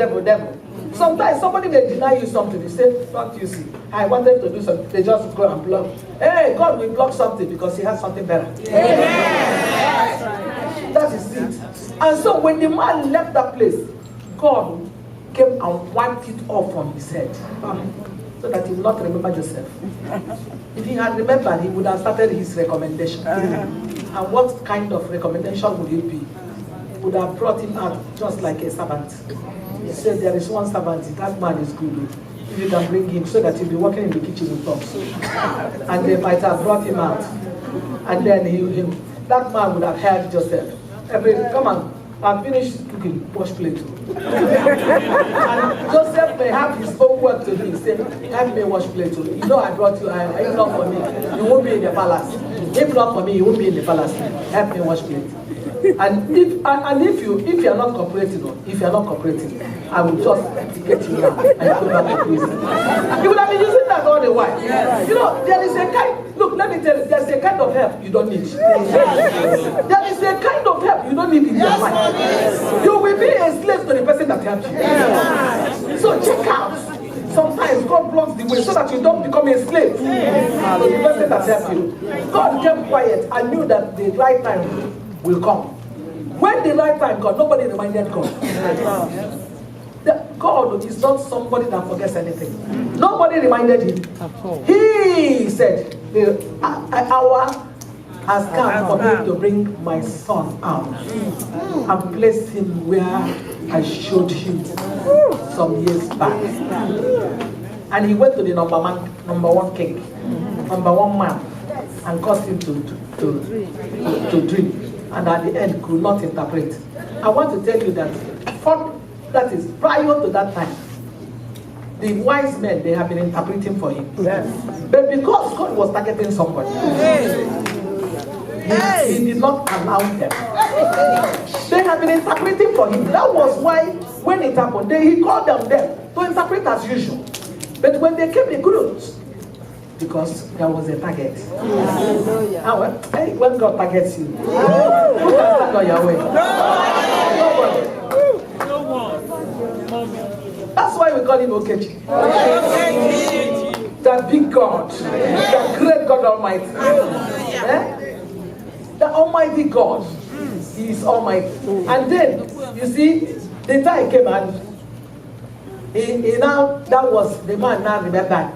Sometimes somebody may deny you something. They say, "Don't you see? I wanted to do something." They just go and block. Hey, God will block something because he has something better. Yes. That is it. And so when the man left that place, God came and wiped it off from his head. so that he will not remember Joseph. If he had remembered, he would have started his recommendation. And what kind of recommendation would it be? He would have brought him out just like a servant. He said, there is one servant, that man is good. If you can bring him so that he'll be working in the kitchen with us. And they might have brought him out. And then that man would have heard Joseph. Come on, I've finished cooking, wash plate. And Joseph may have his own work to do. He said, help me wash plate. You know I brought you, if not for me, you won't be in the palace. If not for me, you won't be in the palace. Help me wash plate. And if you are not cooperating, I will just get you now and go back to prison. You would have been using that all the while. You know, there is a kind. Look, let me tell you, there's a kind of help you don't need. There is a kind of help you don't need in your life. You will be a slave to the person that helped you. So check out. Sometimes God blocks the way so that you don't become a slave to the person that helped you. God kept quiet and knew that the right time will come. When the right time comes, nobody reminded God. God is not somebody that forgets anything. Nobody reminded him. He said, the hour has come for me to bring my son out and place him where I showed him some years back. And he went to the number one king, number one man, and caused him to dream. And at the end could not interpret. I want to tell you that prior to that time, the wise men, they have been interpreting for him. Yes. But because God was targeting somebody, he did not allow them. They have been interpreting for him. That was why when it happened, he called them there to interpret as usual. But when they came, they couldn't. Because there was a target. Hey, when God targets you, who can stand on your way? Nobody. That's why we call him Okechi. The big God, the great God Almighty. The Almighty God, He is Almighty. And then, you see, the time came and that was the man now remember.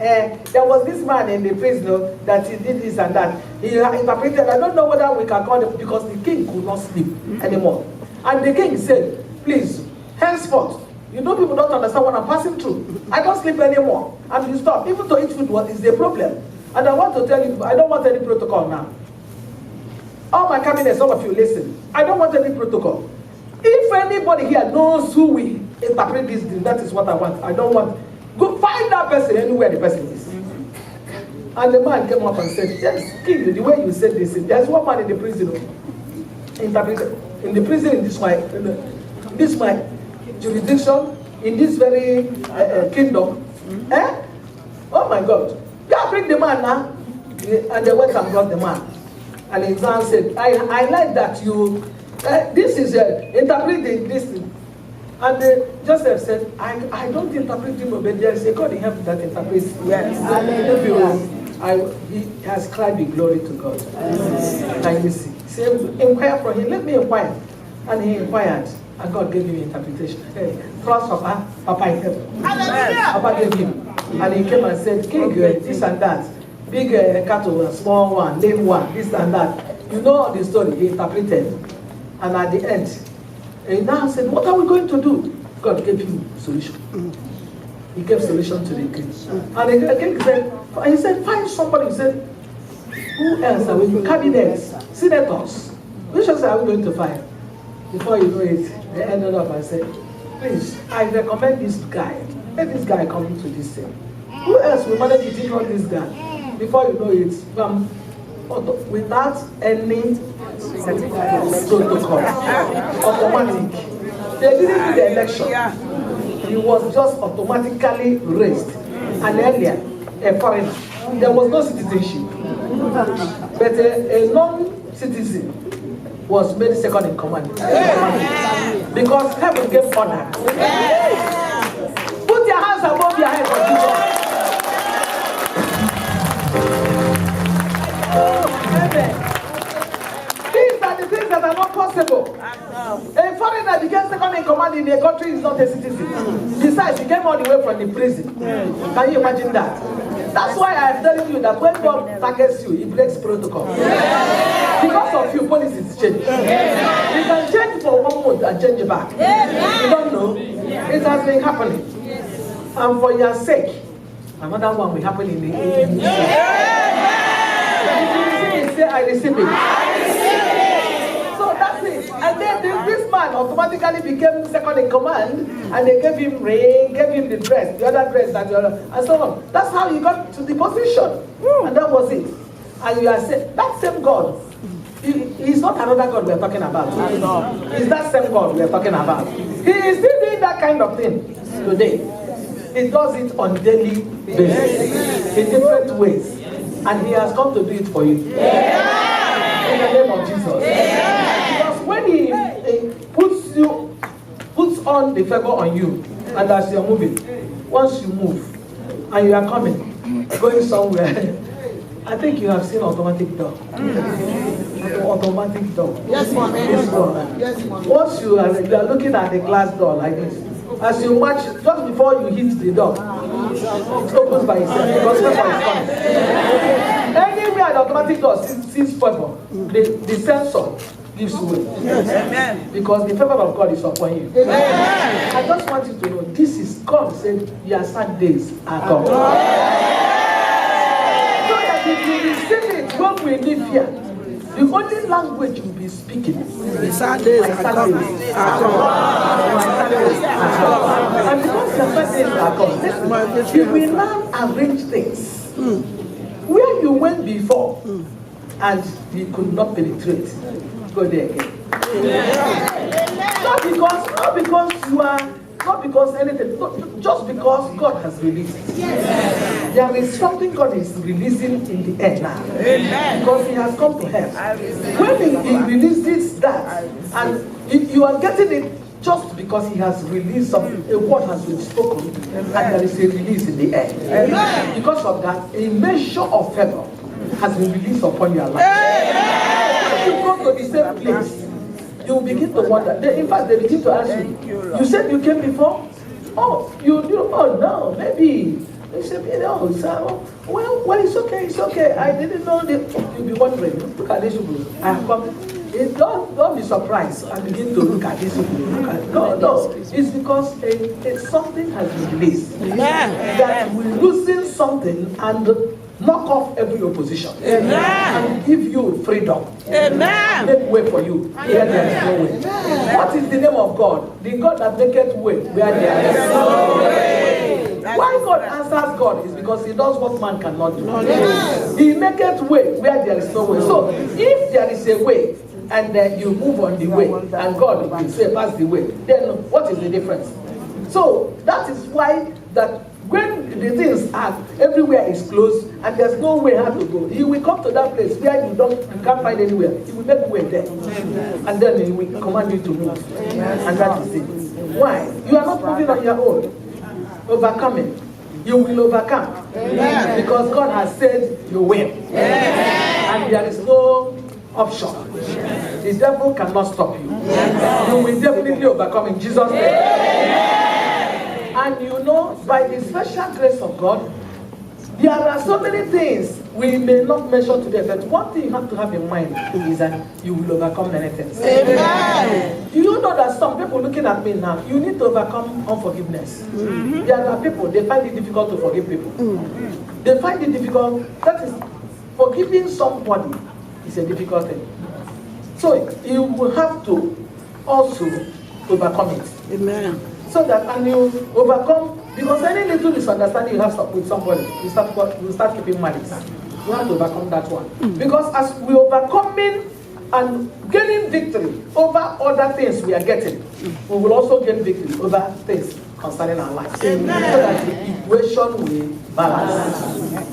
There was this man in the prison that he did this and that. He interpreted, I don't know whether we can call him, because the king could not sleep anymore. And the king said, please, henceforth, you know people don't understand what I'm passing through. I don't sleep anymore. And you stop. Even to eat food is a problem. And I want to tell you, I don't want any protocol now. All my cabinets, some of you listen. I don't want any protocol. If anybody here knows who we interpret this, that is what I want. I don't want. Go find that person anywhere the person is. And the man came up and said, yes, King, the way you said this, there's one man in the prison. Interpreted. In the prison, in this my jurisdiction, in this very kingdom. Oh my God. Yeah, bring the man now. And they went and brought the man. And the man said, I like that you, this is interpreting this thing. And Joseph said, I don't interpret him, but there is a God in heaven that interprets. Yes. He has cried the glory to God. Can you see? He said, inquire from him, let me inquire. And he inquired, and God gave him interpretation. Hey, trust Papa in heaven. Papa gave him. And he came and said, King, this and that. Big cattle, small one, lame one, this and that. You know the story, he interpreted. And at the end, he now said, what are we going to do? God gave him solution. He gave solution to the king. And the king said, he said, find somebody. He said, who else are we? Cabinets, senators. Which ones are we going to find? Before you know it, they ended up and said, please, I recommend this guy. Let this guy come into this thing. Who else will manage to take on this guy? Before you know it, without any protocol, automatic. They didn't do the election. He was just automatically raised. And earlier, a foreigner. There was no citizenship. But a non-citizen was made second in command. Because heaven gave honor. Put your hands above your head for Jesus. These are the things that are not possible. A foreigner became second in command in a country is not a citizen. Besides, he came all the way from the prison. Can you imagine that? That's why I'm telling you that when God targets you, he breaks protocol. Because of you, policies change. You can change for 1 month and change it back. You don't know. It has been happening. And for your sake, another one will happen in the 18th year. Say, I receive it. So that's it. And then this man automatically became second in command, and they gave him ring, gave him the dress, the other dress, and so on. That's how he got to the position. And that was it. And you are saying, that same God, he's not another God we're talking about. It's that same God we're talking about. He is still doing that kind of thing today. He does it on daily basis, in different ways. And he has come to do it for you. In the name of Jesus. Because when he puts on the favor on you, and as you're moving, once you move, and you are coming, going somewhere, I think you have seen automatic door. Automatic door. Yes, ma'am. Yes, ma'am. Once you are looking at the glass door like this, as you march, just before you hit the door, it opens by itself because favor is coming. Anywhere the automatic door sees favor, the sensor gives way. Amen. Because the favor of God is upon you. Amen. I just want you to know this is God saying your sad days are gone. So that if you receive it when we live here, the only language you'll be speaking is sad days are gone. And because your sad days are gone, listen, you will now arrange things where you went before and you could not penetrate. Go there again. Not because you are, not because anything, just because God has released it. There is something God is releasing in the air now. Because he has come to help. When he releases that, and you are getting it just because he has released something, a word has been spoken, and there is a release in the air. Because of that, a measure of favor has been released upon your life. When you go to the same place, you begin to wonder. In fact, they begin to ask you, you said you came before? Oh, you do? Oh, no, maybe. They said, no, so, well, it's okay. I didn't know that. You'll be wondering, look at this people. I have come. Don't be surprised and begin to look at this people. No. It's because something has been released. That we're losing something and knock off every opposition. And give you freedom. Make way for you where there is no way. What is the name of God? The God that maketh way where there is no way. Why God answers God is because he does what man cannot do. He maketh way where there is no way. So if there is a way and then you move on the way and God will say pass the way, then what is the difference? So that is why that when the things are everywhere is closed and there's no way how to go, he will come to that place where you can't find anywhere. He will make way there, and then he will command you to move, and that is it. Why? You are not moving on your own. Overcoming, you will overcome because God has said you will, and there is no option. The devil cannot stop you. You will definitely overcome in Jesus' name. And you know, by the special grace of God, there are so many things we may not mention today, but one thing you have to have in mind is that you will overcome many things. Amen. Do you know that some people looking at me now, you need to overcome unforgiveness? There are people, they find it difficult to forgive people. They find it difficult, that is, forgiving somebody is a difficult thing. So you will have to also overcome it. Amen. So that and you overcome, because any little misunderstanding you have with somebody, you start keeping malice. You have to overcome that one. Because as we overcoming and gaining victory over other things we are getting, we will also gain victory over things concerning our lives. So that the equation will balance.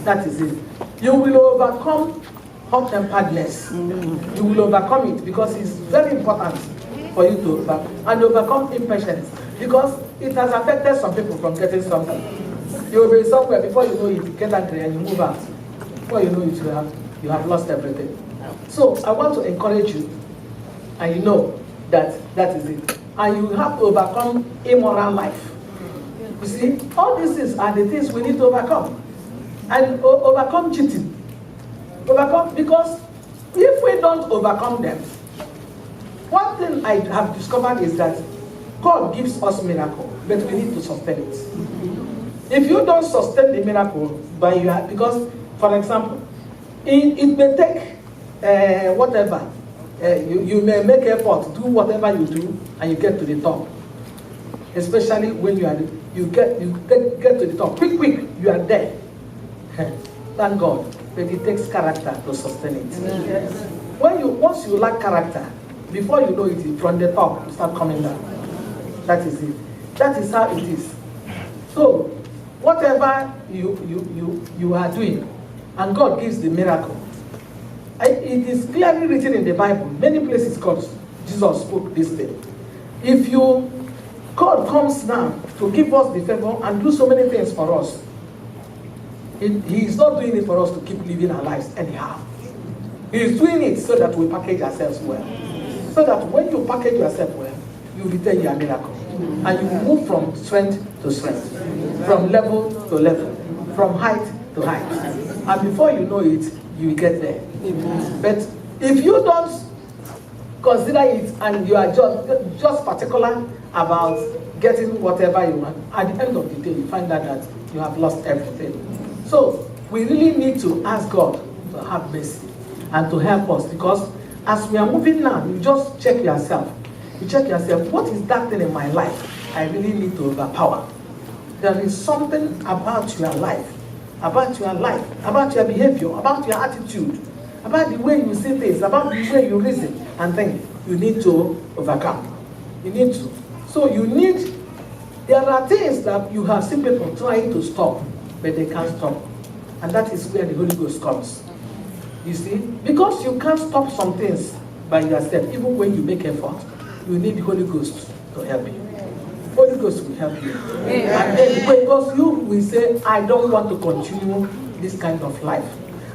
That is it. You will overcome hot-temperedness. You will overcome it because it's very important for you to overcome impatience. Because it has affected some people from getting something. You will be somewhere, before you know it, you get angry and you move out. Before you know it, you have lost everything. So I want to encourage you, and you know that is it. And you have to overcome immoral life. You see, all these things are the things we need to overcome. And overcome cheating. Overcome, because if we don't overcome them, one thing I have discovered is that God gives us miracle, but we need to sustain it. If you don't sustain the miracle by your, because, for example, it may take whatever, you may make effort, do whatever you do, and you get to the top. Especially when you get to the top. Quick, you are there. Thank God. But it takes character to sustain it. Yes. Once you lack character, before you know it, from the top, you start coming down. That is it. That is how it is. So, whatever you are doing, and God gives the miracle. It is clearly written in the Bible. Many places God, Jesus spoke this thing. God comes now to give us the favor and do so many things for us. He is not doing it for us to keep living our lives anyhow. He is doing it so that we package ourselves well. So that when you package yourself well, you return your miracle. And you move from strength to strength, from level to level, from height to height. And before you know it, you will get there. But if you don't consider it and you are just particular about getting whatever you want, at the end of the day, you find out that you have lost everything. So we really need to ask God to have mercy and to help us, because as we are moving now, you just check yourself. You check yourself, what is that thing in my life I really need to overpower? There is something about your life, about your behavior, about your attitude, about the way you see things, about the way you reason and think, you need to overcome. You need to. So there are things that you have seen people trying to stop, but they can't stop. And that is where the Holy Ghost comes. You see? Because you can't stop some things by yourself, even when you make effort, you need the Holy Ghost to help you. Holy Ghost will help you. And then because you will say, I don't want to continue this kind of life.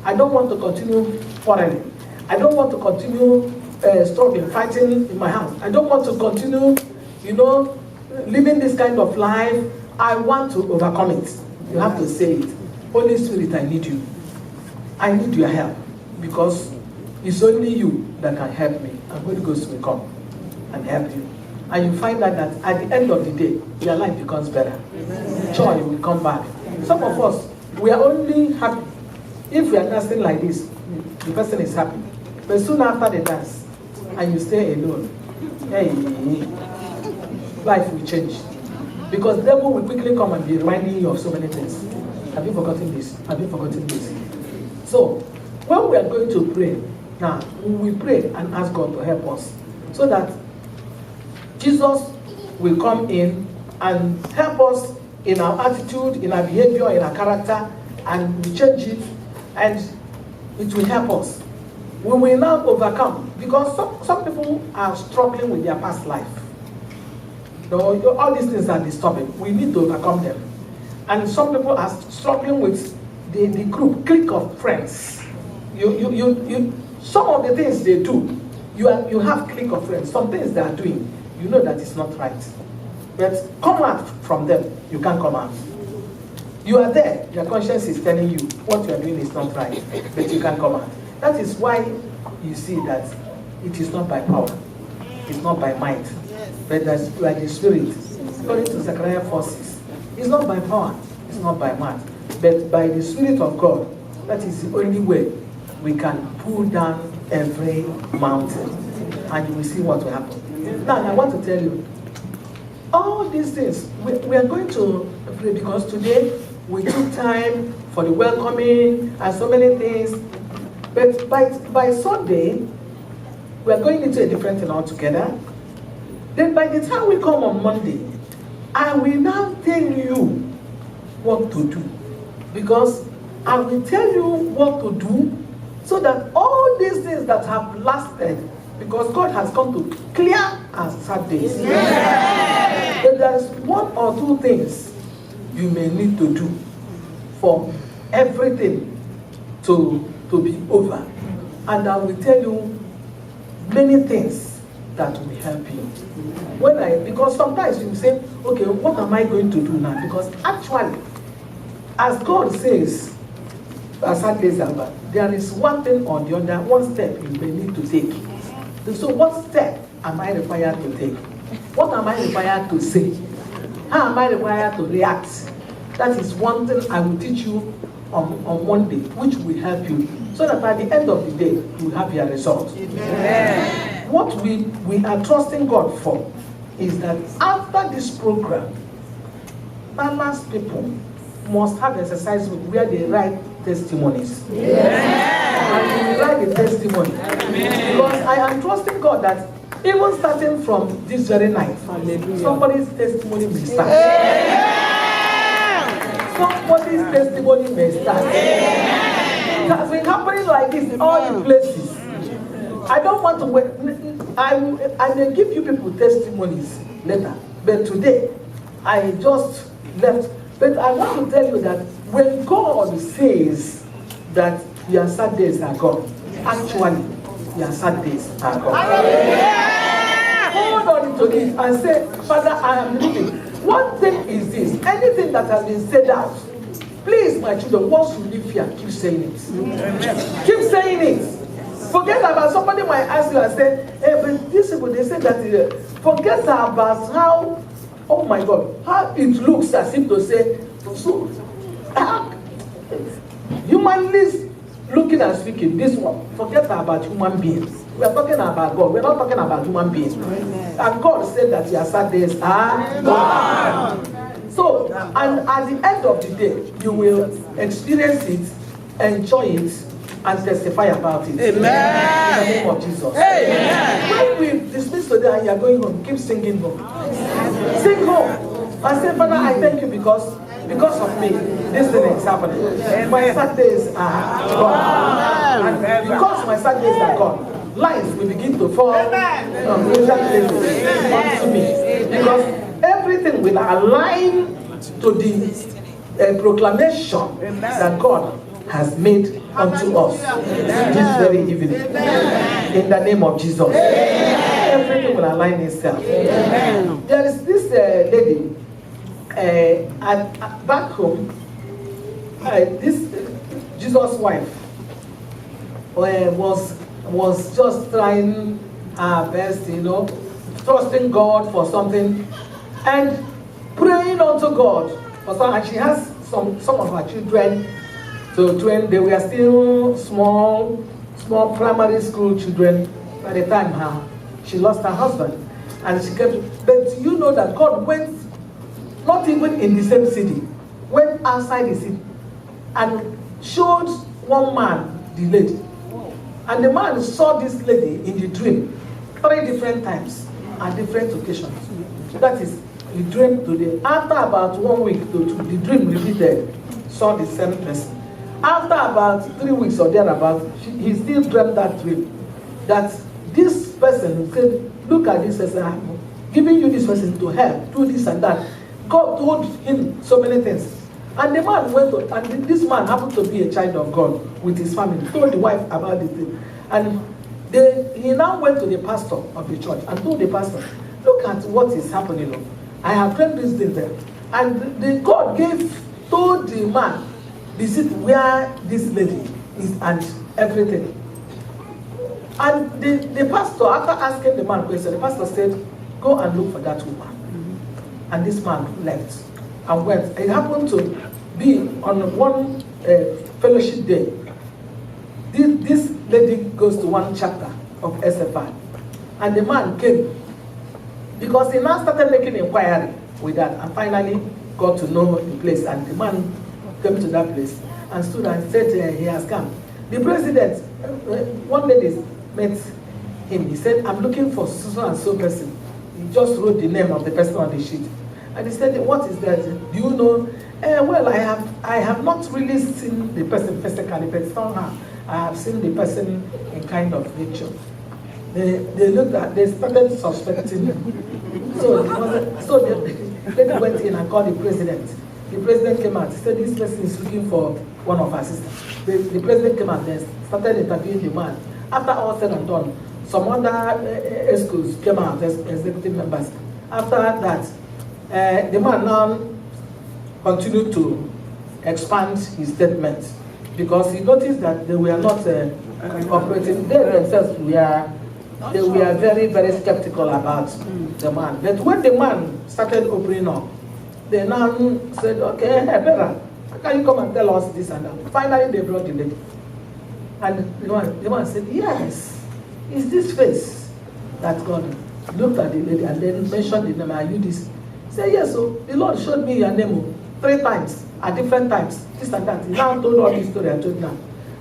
I don't want to continue quarreling. I don't want to continue struggling, fighting in my house. I don't want to continue, living this kind of life. I want to overcome it. You have to say it. Holy Spirit, I need you. I need your help, because it's only you that can help me. And Holy Ghost will come and help you. And you find out that at the end of the day, your life becomes better. Joy will come back. Some of us, we are only happy if we are dancing like this. The person is happy. But soon after the dance, and you stay alone, hey, life will change. Because the devil will quickly come and be reminding you of so many things. Have you forgotten this? Have you forgotten this? So, when we are going to pray, now, we pray and ask God to help us, so that Jesus will come in and help us in our attitude, in our behavior, in our character, and we change it, and it will help us. We will now overcome, because some people are struggling with their past life. All these things are disturbing. We need to overcome them. And some people are struggling with the clique of friends. Some of the things they do, you have clique of friends. Some things they are doing, you know that it's not right. But come out from them, you can't come out. You are there, your conscience is telling you what you are doing is not right, but you can't come out. That is why you see that it is not by power, it's not by might, but that's by the Spirit. According to Zechariah 4:6, it's not by power, it's not by might, but by the Spirit of God. That is the only way we can pull down every mountain, and you will see what will happen. Now, I want to tell you, all these things, we are going to pray, because today we took time for the welcoming and so many things. But by Sunday, we are going into a different thing altogether. Then by the time we come on Monday, I will now tell you what to do. Because I will tell you what to do, so that all these things that have lasted, because God has come to clear our sad days. Yeah. But there's one or two things you may need to do for everything to be over. And I will tell you many things that will help you. Because sometimes you say, okay, what am I going to do now? Because actually, as God says, there is one thing or the other, one step you may need to take. So what step am I required to take? What am I required to say? How am I required to react? That is one thing I will teach you on Monday, which will help you, so that by the end of the day, you will have your result. Amen. What we are trusting God for is that after this program, balanced people must have exercise where they write testimonies. Yeah. And we write the testimony. Amen. Because I am trusting God that even starting from this very night, somebody's testimony may start. Yeah. Somebody's testimony may start. Yeah. It has been happening like this in all the places. I don't want to wait. I may give you people testimonies later, but today I just left. But I want to tell you that when God says that your sad days are gone, actually your sad days are gone. Hold on to it and say, Father, I am living. One thing is this: anything that has been said out, please, my children, once you live here, keep saying it. Keep saying it. Forget about somebody might ask you and say, hey, but these people, they say that, forget about how, oh my God, how it looks as if to say, so, humanly looking and speaking, this one, forget about human beings. We are talking about God. We are not talking about human beings. And God said that your sad days are gone. So, and at the end of the day, you will experience it, enjoy it, and testify about it. Amen. In the name of Jesus. Amen. When we dismiss today and you are going home, keep singing home. Sing home. And say, Father, I thank you because of me, this thing is happening. My sad days are gone. And because my sad days are gone, lines will begin to fall on places unto me. Because everything will align to the proclamation that God has made unto us this very evening. In the name of Jesus. Everything will align itself. There is this lady back home, this Jesus' wife was just trying her best, trusting God for something and praying unto God for something. And she has some of her children. So they were still small primary school children by the time she lost her husband. And she kept, but you know that God went, not even in the same city, went outside the city and showed one man the lady. And the man saw this lady in the dream 3 different times at different occasions. That is, he dreamed today. After about 1 week, the dream repeated, saw the same person. After about 3 weeks or thereabout, he still dreamt that dream. That this person said, look at this person, I'm giving you this person to help, do this and that. God told him so many things. And the man went to, and this man happened to be a child of God with his family, told the wife about the thing. And he now went to the pastor of the church and told the pastor, look at what is happening. I have done this thing there. And God told the man, this is where this lady is and everything. And the pastor, after asking the man a question, the pastor said, go and look for that woman. And this man left and went. It happened to be on one fellowship day. This lady goes to one chapter of SFI. And the man came because he now started making inquiry with that and finally got to know the place. And the man came to that place and stood and said he has come. The president, one lady met him. He said, I'm looking for so and so person. He just wrote the name of the person on the sheet. And he said, what is that? Do you know? Well, I have not really seen the person physically, but somehow I have seen the person in kind of nature. They looked at, they started suspecting him. So they went in and called the president. The president came out. He said, this person is looking for one of our sisters. The president came out and started interviewing the man. After all said and done, some other schools came out as executive members. After that, the man now continued to expand his statement because he noticed that they were not operating. They themselves they were very, very skeptical about the man. But when the man started opening up, they now said, okay, hey, better. Can you come and tell us this and that? Finally, they brought the lady. And the man said, yes, it's this face that God looked at the lady and then mentioned the name. Are you this? He said, yes, so the Lord showed me your name 3 times, at different times, this and that. He now told all this story I told now.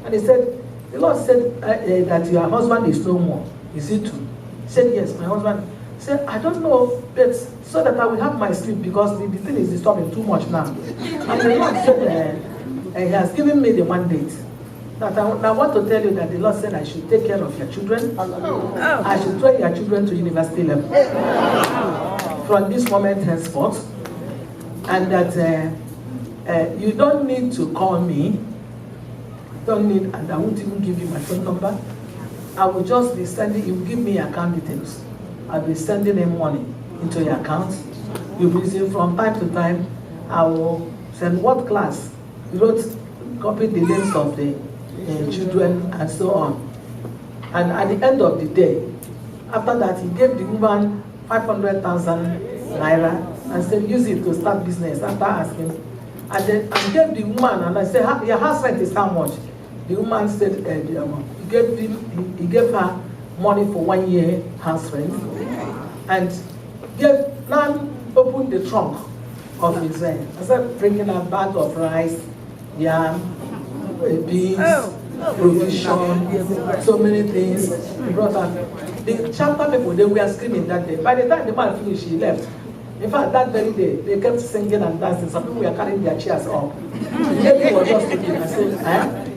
And he said, the Lord said that your husband is no more. Is it true? He said, yes, my husband. He said, I don't know, but so that I will have my sleep because the thing is disturbing too much now. And the Lord said, he has given me the mandate. That I want to tell you that the Lord said I should take care of your children. I should train your children to university level. From this moment henceforth. And that you don't need to call me. Don't need, and I won't even give you my phone number. I will just be sending, you give me account details. I'll be sending them money into your account. You'll be seeing from time to time, I will send what class. You wrote, copy the names of the children and so on. And at the end of the day, after that, he gave the woman 500,000 naira and said, use it to start business after asking. And then I gave the woman, and I said, your house rent is how much? The woman said, he gave her money for 1 year house rent, and now opened the trunk of his I started bringing a bag of rice, yam, beans, provision, so many things. He brought her. The chapter people, they were screaming that day. By the time the man finished, he left. In fact, that very day, they kept singing and dancing. Some people were carrying their chairs up. They were just looking and saying, eh?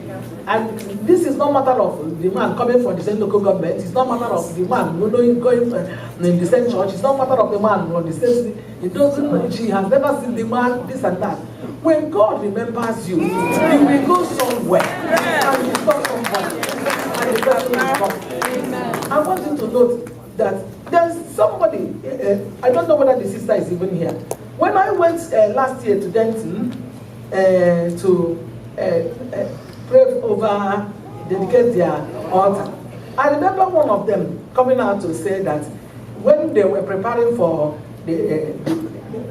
And this is not matter of the man coming from the same local government. It's not matter of the man going in the same church. It's not matter of the man on the same. It doesn't. She has never seen the man this and that. When God remembers you, you will go somewhere and you talk somebody, and the person will come. I want you to note that there's somebody. I don't know whether the sister is even here. When I went last year to Denton to pray over, dedicate their altar, I remember one of them coming out to say that when they were preparing for the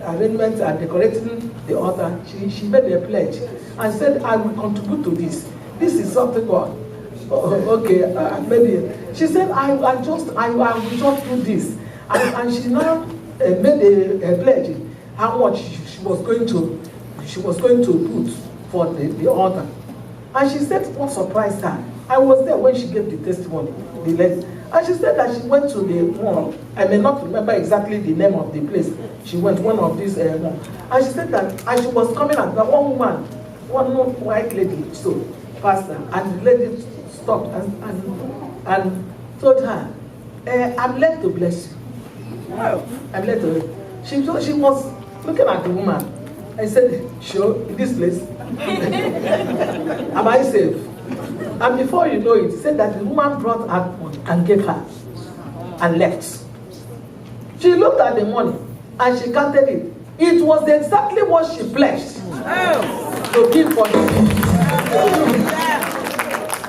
arrangement and decorating the altar, she made a pledge and said, I will contribute to this. This is something God. Okay, maybe. She said, I will just do this. And she now made a pledge how much she was going to put for the altar. And she said what surprised her. I was there when she gave the testimony, the lady. And she said that she went to the mall. I may not remember exactly the name of the place. She went one of these mall. And she said that as she was coming out, that one woman, one white lady, so passed her, and the lady stopped and told her, I'm led to bless you. I'm led to. She was looking at the woman. I said, sure, in this place, am I safe? And before you know it, he said that the woman brought her money and gave her and left. She looked at the money and she counted it. It was exactly what she pledged to give for him.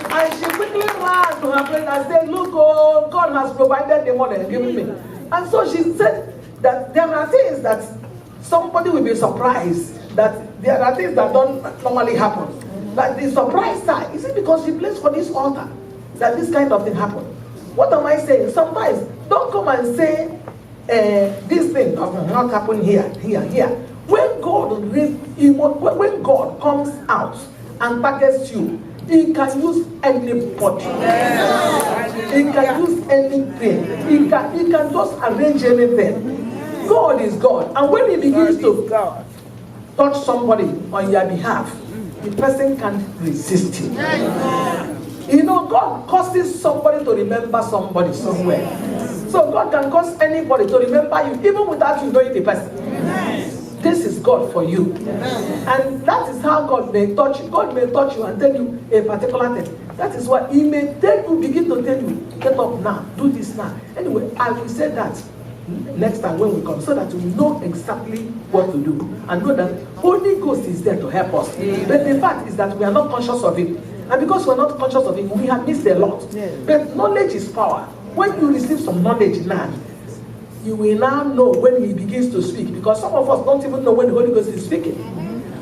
And she quickly ran to her friend and said, look, oh, God has provided the money and given me. And so she said that there are things that somebody will be surprised, that there are things that don't normally happen. Like the surprise her, is it because she placed for this altar that this kind of thing happened? What am I saying? Sometimes don't come and say this thing does not happen here. When God comes out and targets you, he can use anybody. He can use anything. He can just arrange anything. God is God. And when he begins to touch somebody on your behalf, the person can't resist him. You know, God causes somebody to remember somebody somewhere. So God can cause anybody to remember you, even without you knowing the person. this is God for you. And that is how God may touch you. God may touch you and tell you a particular thing. That is why He may begin to tell you, get up now, do this now. Anyway, I will say that next time when we come, so that we know exactly what to do and know that Holy Ghost is there to help us. But the fact is that we are not conscious of it. And because we are not conscious of it, we have missed a lot. But knowledge is power. When you receive some knowledge now, you will now know when He begins to speak, because some of us don't even know when the Holy Ghost is speaking.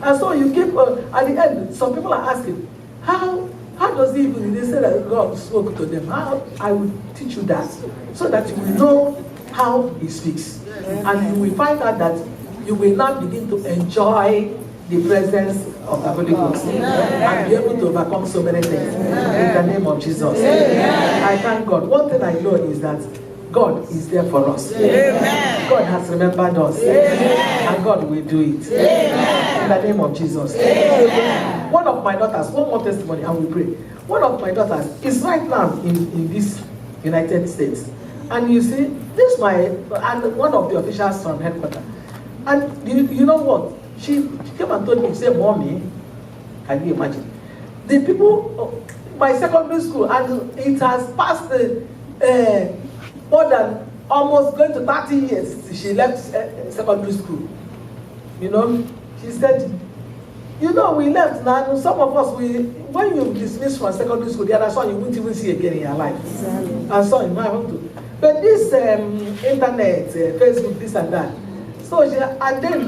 And so you keep, at the end, some people are asking, how does He even, they say that God spoke to them. How? I will teach you that, so that you will know how He speaks. And you will find out that you will now begin to enjoy the presence of the Holy Ghost and be able to overcome so many things in the name of Jesus. I thank God. One thing I know is that God is there for us. Amen. God has remembered us. Amen. And God will do it. Amen. In the name of Jesus. Amen. One of my daughters, one more testimony, and we pray. One of my daughters is right now in this United States. And you see, this is and one of the officials from headquarters. And you know what? She came and told me, she said, Mommy, can you imagine? The people, my secondary school, and it has passed more than almost going to 30 years she left secondary school. You know, she said, you know, we left now, and some of us, when you dismiss from secondary school, the other son you won't even see again in your life. Exactly. And so in my home too. But this internet, Facebook, this and that. So and then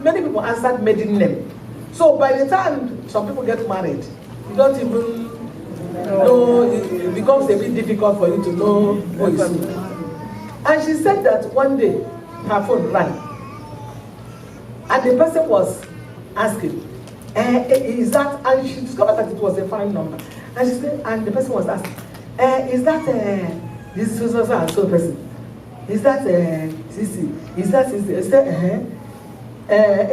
many people answered maiden name. So by the time some people get married, you don't even know, it becomes a bit difficult for you to know who is who. And she said that one day her phone rang, and the person was asking, is that, and she discovered that it was a foreign number. And she said, and the person was asking, is that this so person? Is that Sisi? Is that Sisi? I said,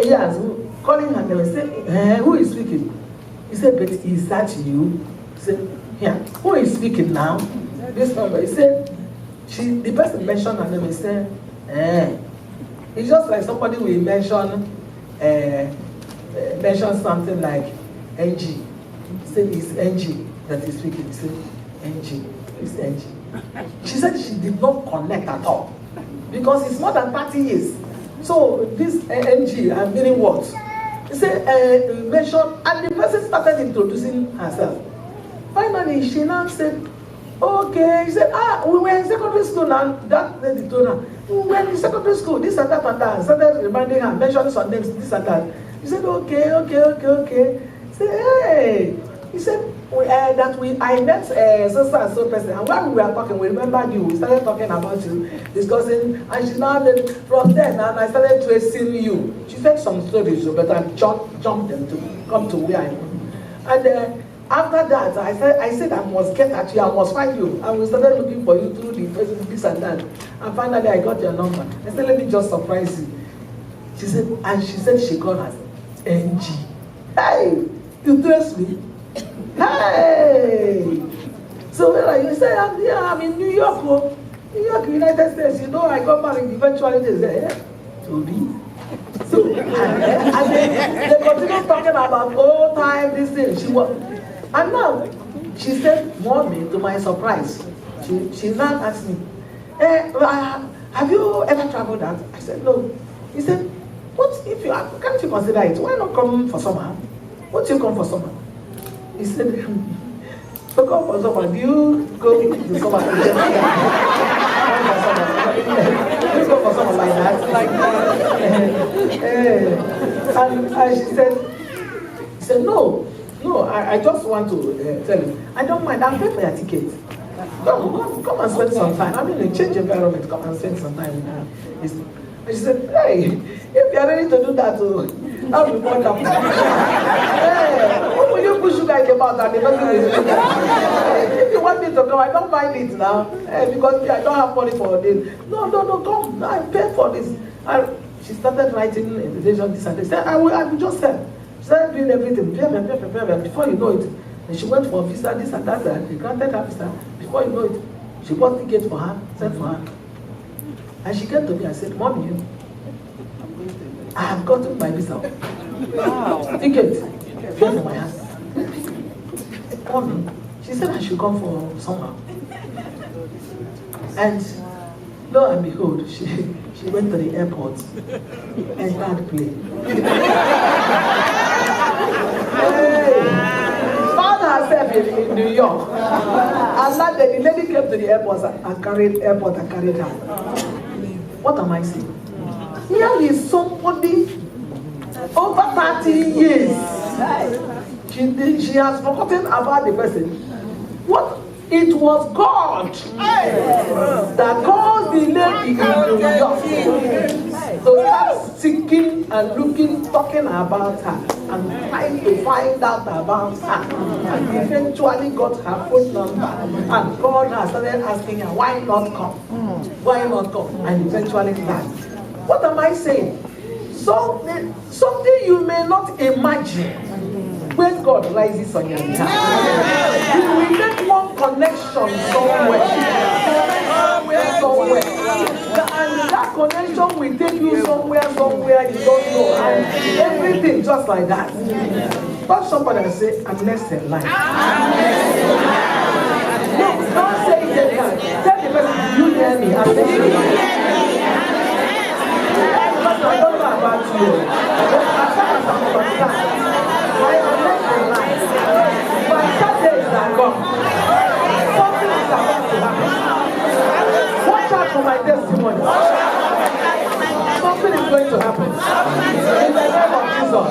yes, calling her name. I said, who is speaking? He said, but is that you? He said, yeah. Who is speaking now? This number. He said, the person mentioned her name. He said, it's just like somebody will mention something like NG. He said, it's NG that is speaking. He said, NG. It's NG. She said she did not connect at all because it's more than 30 years. So this NG, I'm meaning what? He said, mention, and the person started introducing herself. Finally, she now said, okay. He said, we were in secondary school now. That lady told her, we were in secondary school, this and that and that. Started reminding her, mentioning some names, this and that. He said, okay. He said, hey. He said, I met so and so person, and when we were talking, we remembered you. We started talking about you, discussing, and she now then from then and I started tracing you. She said some stories, but I jumped them to come to where I am. And after that, I said I must get at you, I must find you. And we started looking for you through the Facebook, this and that. And finally, I got your number. I said, let me just surprise you. She said she called us NG. Hey, you trust me? Hey! So where are you? Say, I'm in New York, New York, United States. You know, I got married eventually. They say, Toby. So, and they continue talking about old time, this thing. And now, she said, Mommy, to my surprise, she now asked me, have you ever traveled out? I said, no. He said, what if you can't you consider it? Why not come for summer? Won't you come for summer? He said, so come for summer. Do you go to summer? Please go for summer like that. And she said, no, I just want to tell you, I don't mind, I'll pay for your ticket. Come and spend some time. I mean, change environment, come and spend some time with her. And she said, hey, if you are ready to do that, I'll be more than hey, what will you push you guys about that? If you want me to come, I don't mind it now. Because I don't have money for this. No, come. I pay for this. And she started writing invitation, this and this. I will just send. She started doing everything. Pay. Before you know it. And she went for visa, this and that. They granted her visa. Before you know it, she bought tickets for her, sent for her. And she came to me and said, Mommy, I have gotten my visa. Ticket. Here in my hand. Mommy, she said I should come for summer. And lo and behold, she went to the airport and started playing. Found herself in New York. And the lady came to the airport and carried her. What am I saying? Here is somebody over 30 years. She has forgotten about the person. What? It was God that caused the lady in New York to start seeking and looking, talking about her, and trying to find out about her. And eventually got her phone number. And God has started asking her, why not come? Why not come? And eventually died. What am I saying? So, something you may not imagine. When God rises on your behalf, you will make one connection somewhere. And that connection will take you somewhere you don't know. And everything just like that. Touch somebody and say, I'm next in line. No, don't say it again. Tell the person, you hear me? I'm next in line. I don't know about you. I am next in line. My Saturdays are gone. Something is about to happen. Watch out for my testimony. Something is going to happen. In the name of Jesus.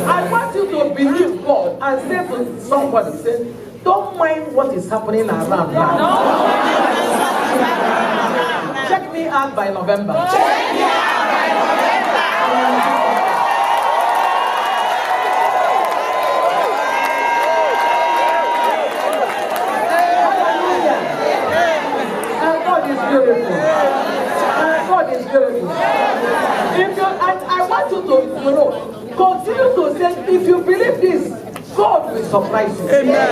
I want you to believe God and say to somebody, say, don't mind what is happening around now. Check me out by November. Check me out by November. God is beautiful. I want you to know, continue to say, if you believe this, God will surprise you. Amen.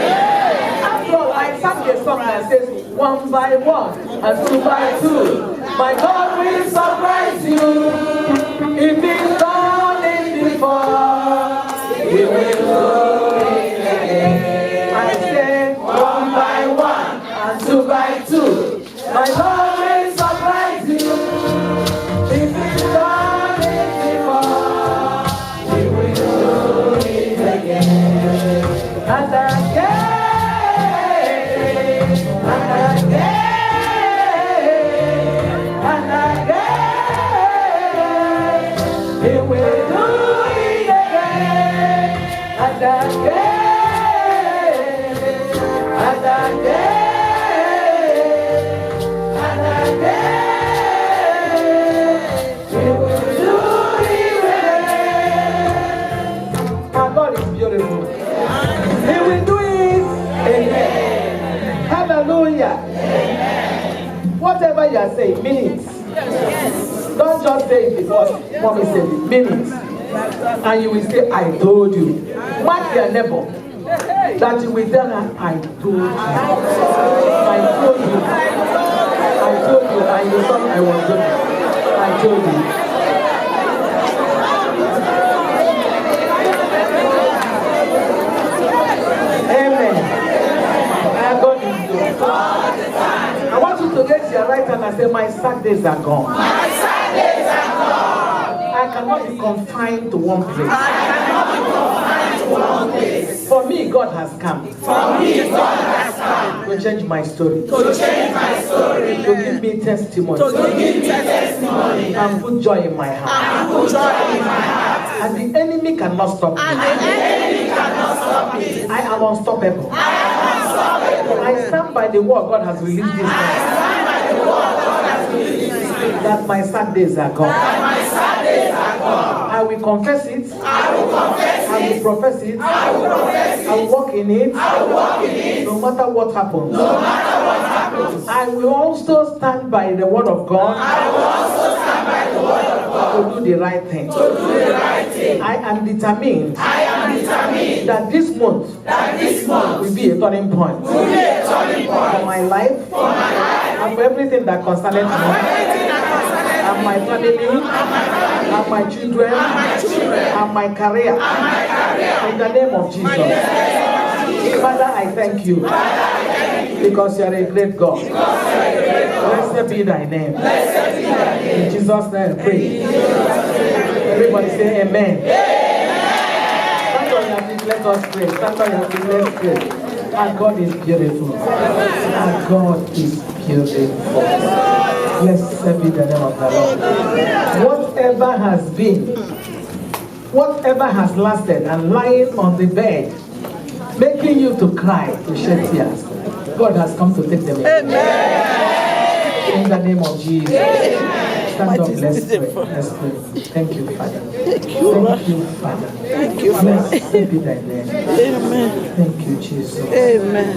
After all, I sang a song that says, 1 by 1 and 2 by 2. My God will surprise you. If He's done it before, He will do it again. I say, 1 by 1 and 2 by 2. My God will surprise you. If He's done it before, He will do it again. And again, and again, and again. He will do it again. And again, and again. Whatever you are saying, mean it. Yes. Don't just say it because mommy said it. Mean it. And you will say, I told you. Mark your neighbor. That you will tell her, I told you. I told you. I told you. And you thought I was doing. I told you. Amen. I got you. I want you to raise your right hand and say, my Saturdays are gone. My Saturdays are gone. I cannot be confined to one place. I cannot be confined to one place. For me, God has come. For me, God has come. To change my story. To change my story. To give me testimony. To give me testimony. And put joy in my heart. And put joy in my heart. And the enemy cannot stop me. And the enemy cannot stop me. I am unstoppable. I am unstoppable. I stand by the word God has released this morning. That my Saturdays are gone. That my Saturdays are gone. I will confess it. I will confess it. I will profess it. I will profess it. I will walk in it. I will walk in it. No matter what happens. No matter what happens. I will also stand by the word of God. I will also stand by the word of God. To do the right thing. To do the right thing. I am determined. I am determined. That this month. That this month will be a turning point. Will be a turning point. For my life. For my life. And for everything that concerns me. and my family, and my children, and my career. In the name of Jesus. Father, I thank you because you are a great God. Blessed be thy name. In Jesus' name I pray. Everybody say amen. Stand on your feet, let us pray. Stand on your feet, let's pray. Our God is beautiful. Our God is beautiful. Blessed be the name of the Lord. Whatever has been, whatever has lasted and lying on the bed, making you to cry, to shed tears, God has come to take them away. In the name of Jesus. Stand up, let's pray. Let's pray. Thank you, Father. Thank you, Father. Thank you, Blessed be thy name. Amen. Thank you, Jesus. Amen.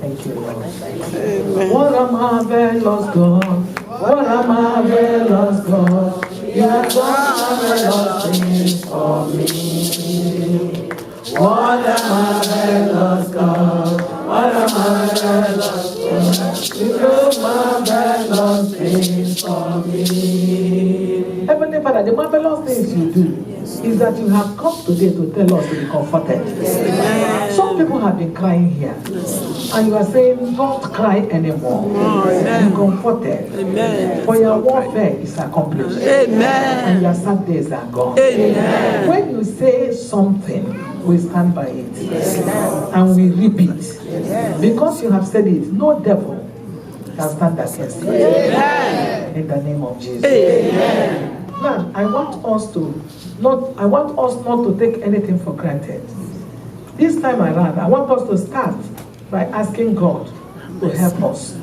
Thank you, Lord. Amen. What a marvelous God. What a marvelous God. You have done marvelous things for me. What a marvelous God. What a marvelous God. You do marvelous things for me. Heavenly Father, the marvelous things you do is that you have come today to tell us to be comforted. Some people have been crying here. And you are saying, don't cry anymore. Be comforted. Amen. For your warfare is accomplished. Amen. And your sad days are gone. Amen. When you say something, we stand by it. And we repeat. Because you have said it, no devil can stand against you. In the name of Jesus. Amen. Now, I want us not to take anything for granted. This time around, I want us to start by asking God to help us.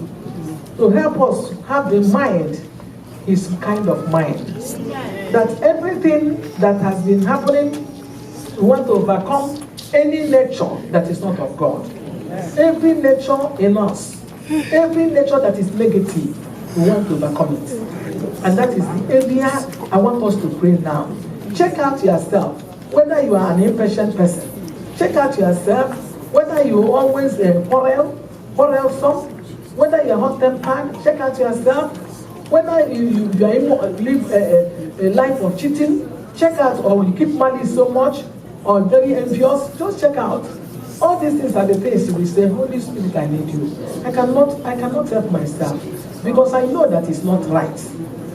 To help us have the mind, his kind of mind. That everything that has been happening, we want to overcome any nature that is not of God. Every nature in us, every nature that is negative, we want to overcome it. And that is the area I want us to pray now. Check out yourself, whether you are an impatient person. Check out yourself, whether you always quarrelsome, whether you're hot-tempered. Check out yourself, whether you live a life of cheating. Check out, or you keep malice so much, or very envious. Just check out. All these things are the things we say, Holy Spirit, I need you. I cannot help myself because I know that it's not right,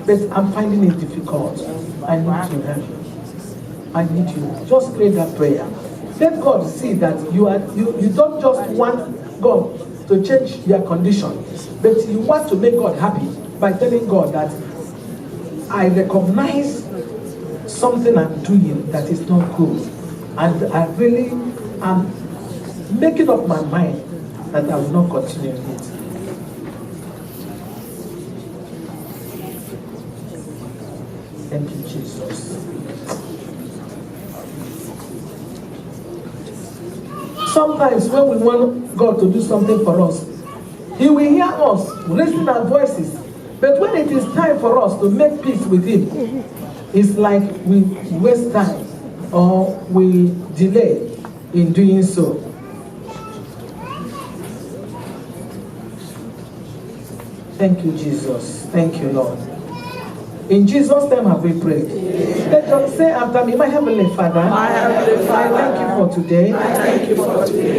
but I'm finding it difficult. I need to help you. I need you. Just pray that prayer. Let God see that you don't just want God to change your condition, but you want to make God happy by telling God that I recognize something I'm doing that is not good, and I really am making up my mind that I will not continue it. Thank you, Jesus. Sometimes when we want God to do something for us, He will hear us raising our voices. But when it is time for us to make peace with Him, it's like we waste time or we delay in doing so. Thank you, Jesus. Thank you, Lord. In Jesus' name have we prayed. Let us say after me, my Heavenly Father, I thank you for today.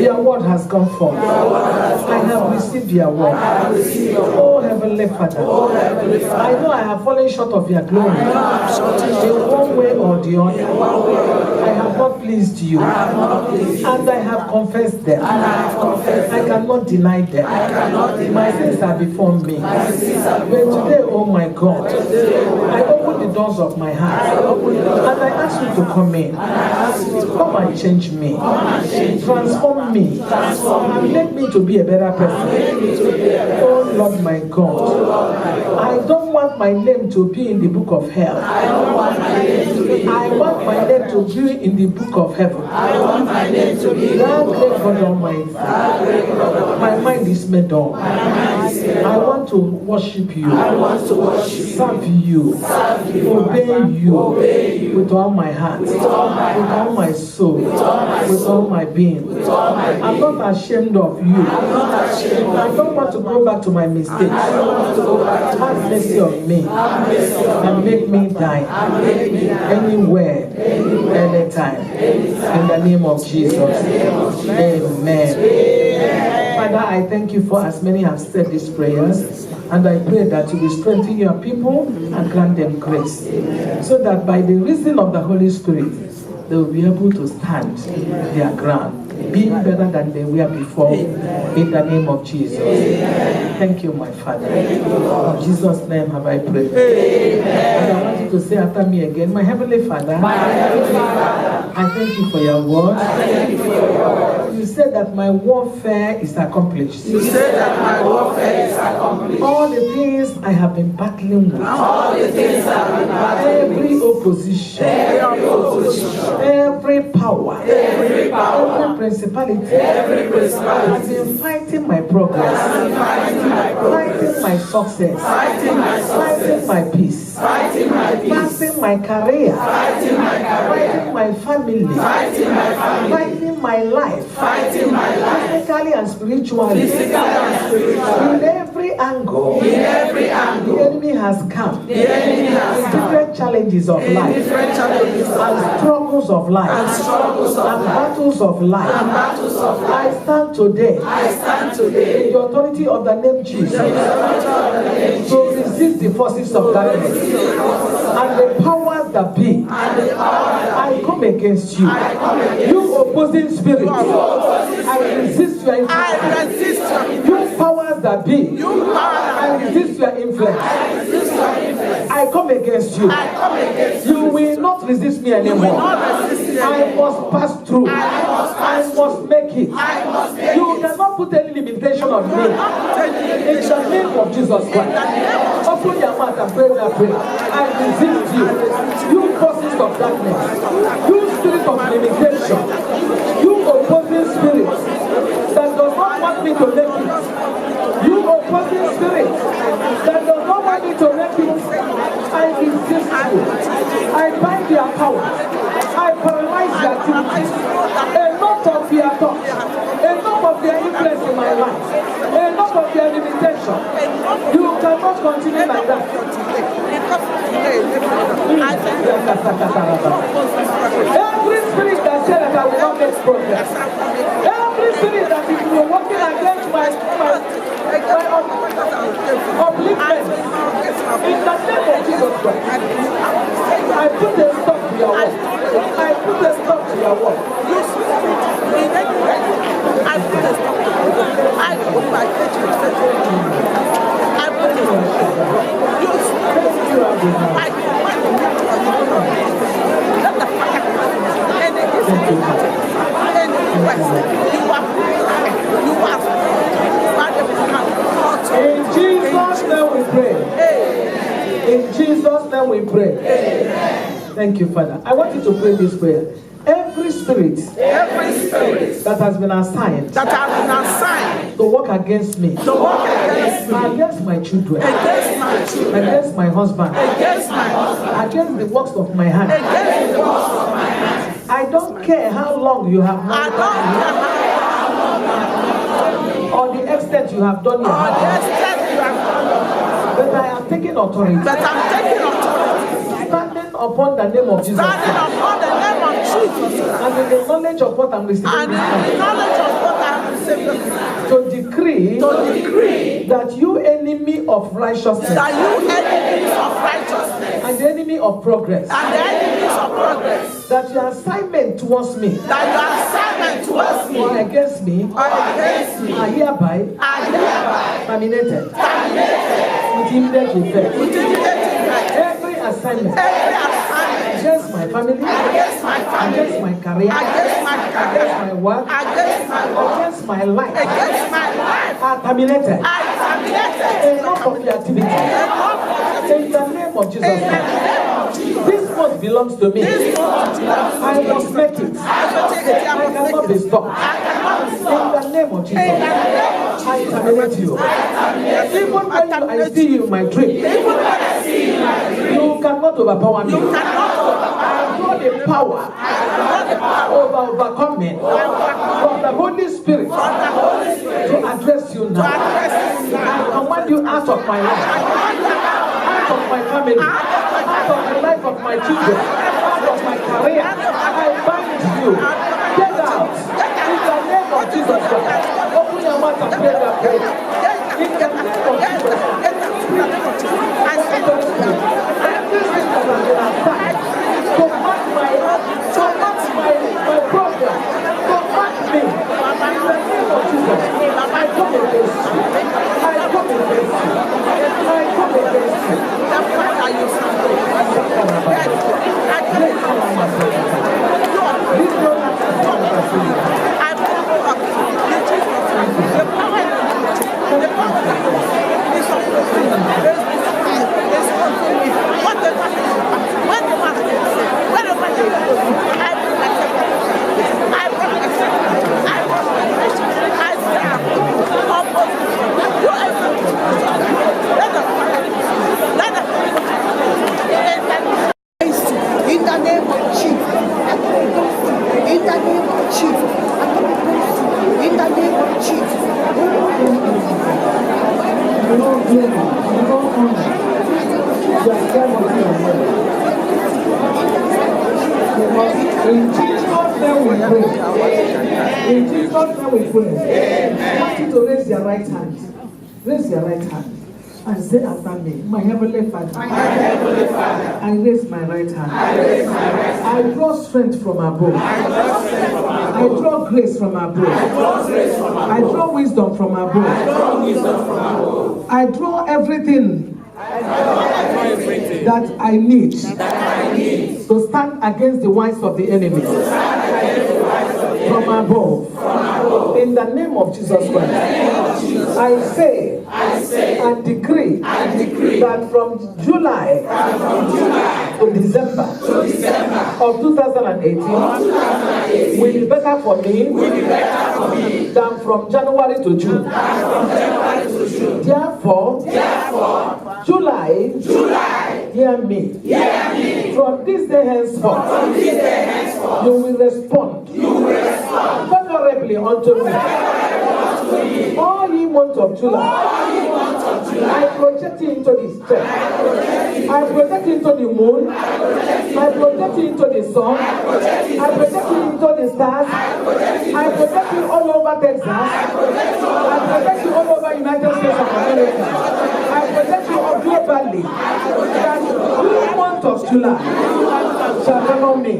Your word has gone forth. I have received your word. Oh Heavenly Father, I know I have fallen short of your glory in one way or the other. I have not pleased you, and I have confessed them. I cannot deny them. My sins are before me. But today, oh my God, I open the doors of my heart and I ask you to come in. Come and change me. Transform me. And make me to be a better person. Oh Lord my God, I don't want my name to be in the book of hell. I want my name to be in the book of heaven. Thou great God Almighty, my mind is made up. I want to worship you, serve you, obey you with all my heart, with all my soul, with all my being. I'm not ashamed of you. I don't want to go back to my mistakes. Have mercy on me and make me die anywhere, anytime. In the name of Jesus. Amen. Father, I thank you for as many have said these prayers. And I pray that you will strengthen your people and grant them grace, so that by the reason of the Holy Spirit, they will be able to stand their ground, being better than they were before, in the name of Jesus. Thank you, my Father. In Jesus' name have I prayed. And I want you to say after me again, my Heavenly Father, I thank you for your word. You said that my warfare is accomplished. You said that my warfare is accomplished. All the things I have been battling with. All the things I have been battling with. Every opposition. Every power. Every principality. Has been fighting my progress. Fighting my success. Fighting my peace. Fighting my career. Fighting my family. Fighting my life. Physically and spiritually. In every angle. The enemy has come. With different challenges of life. And struggles of life. And battles of life. I stand today. In the authority of the name Jesus. To resist the forces of darkness. And the powers that be. I come against you. You opposing spirit. I resist your influence. You powers that be. I resist your influence. I come against you. You will not resist me anymore. I must pass through. I must make it. You cannot put any limitation on me. In the name of Jesus Christ. Open your mouth and pray that prayer. I resist you. You forces of darkness. You spirit of limitation. You opposing spirit that does not want me to make it. You opposing spirit that does not want me to make it. I resist you. I bind their power. I paralyze their activities. Enough of their thoughts. Enough of their influence in my life. Enough of their limitation. You cannot continue like that. Every spirit that said that I will not make progress. Every spirit that is working against my upliftment. In the name of Jesus Christ. I put a stop to your work. I put a stop to your work. I put a stop to your work. I put my faith in faith. I put it on you. I command you to let the fire come. And it is in Jesus' name we pray. In Jesus' name we pray. Thank you, Father. I want you to pray this prayer. Every spirit that has been assigned to work against me, against my children, against my husband, against the works of my hand. I don't care how long you have known or the extent you have done your hand, but I am taking authority. Standing upon the name of Jesus. And in the knowledge of what I'm receiving. To decree that you enemy of righteousness. And the enemy of progress. That your assignment towards me. Or against me. Are hereby terminated. With immediate effect. Every assignment against my family, against my career, against my work, against my life, are terminated. Enough of your activity. In the name of Jesus Christ. This month belongs to me. I must make it. I cannot be stopped. In the name of Jesus, I terminate you. Even when I see you in my dream, you cannot overpower me. I draw the power over overcoming from the Holy Spirit to address you now. I command you out of my life, out of my family, out of the life of my children, out of my career. I bind you. Get out. In the name of Jesus Christ. Open your mouth and pray that prayer. In the name of Jesus Christ. Everything that has been assigned to mark my program, to mark me. In the name of Jesus, I come against you. I come against you. I come against you. In Jesus' name we pray. I want you to raise your right hand. Raise your right hand and say after me, my heavenly Father. My heavenly Father. I raise my right hand. I draw strength from above. I draw grace from above. I draw wisdom from above. I draw everything that I need to stand against the wiles of the enemy from above. In the name of Jesus Christ, I say and decree that from July to December of 2018 will be better for me than from January to June. Therefore, July, hear me. From this day henceforth, you will respond favorably unto me. All ye months of July, I project you into the strength. I project you into the moon. I project you into the sun. I project you into the stars. I project you all over Texas. I project you all over United States of America. I project you all globally. That the month of July shall favor me.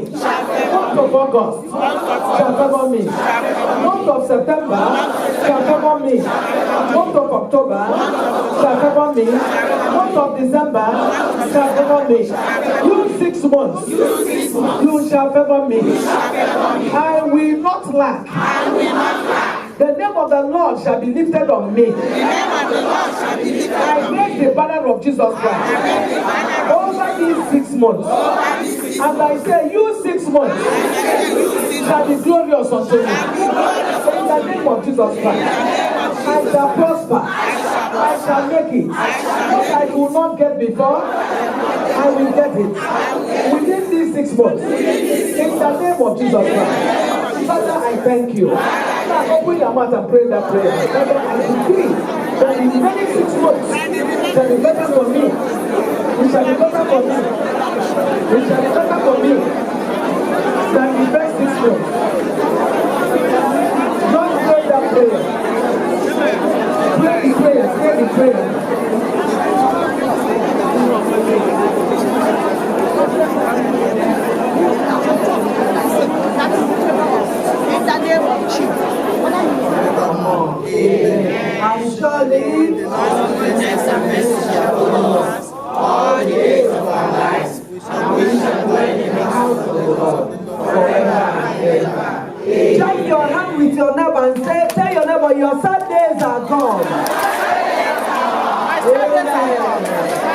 Month of August shall favor me. Month of September shall favor me. Month of October shall favor me. Month of December shall favor me. You 6 months, you shall favor me. I will not lack. The name of the Lord shall be lifted on me. I make the banner of Jesus Christ over these 6 months. And I say, you 6 months shall be glorious unto me. In the name of Jesus Christ, I shall prosper. I shall make it. What I will not get before, I will get it. Within these 6 months. In the name of Jesus Christ. Father, I thank you. Now open your mouth and pray that prayer. Father, I decree that in the next 6 months shall be better for me. It shall be better for me. It shall be better for me than the best 6 months. Don't pray that prayer. Pray the prayer. Pray the prayer. In the name of Jesus. I shall live. Goodness and mercy shall follow us all the days of our lives, and we shall dwell in the house of the Lord forever and ever. Join your hand with your neighbor and tell your neighbor, your sad days are gone. Amen.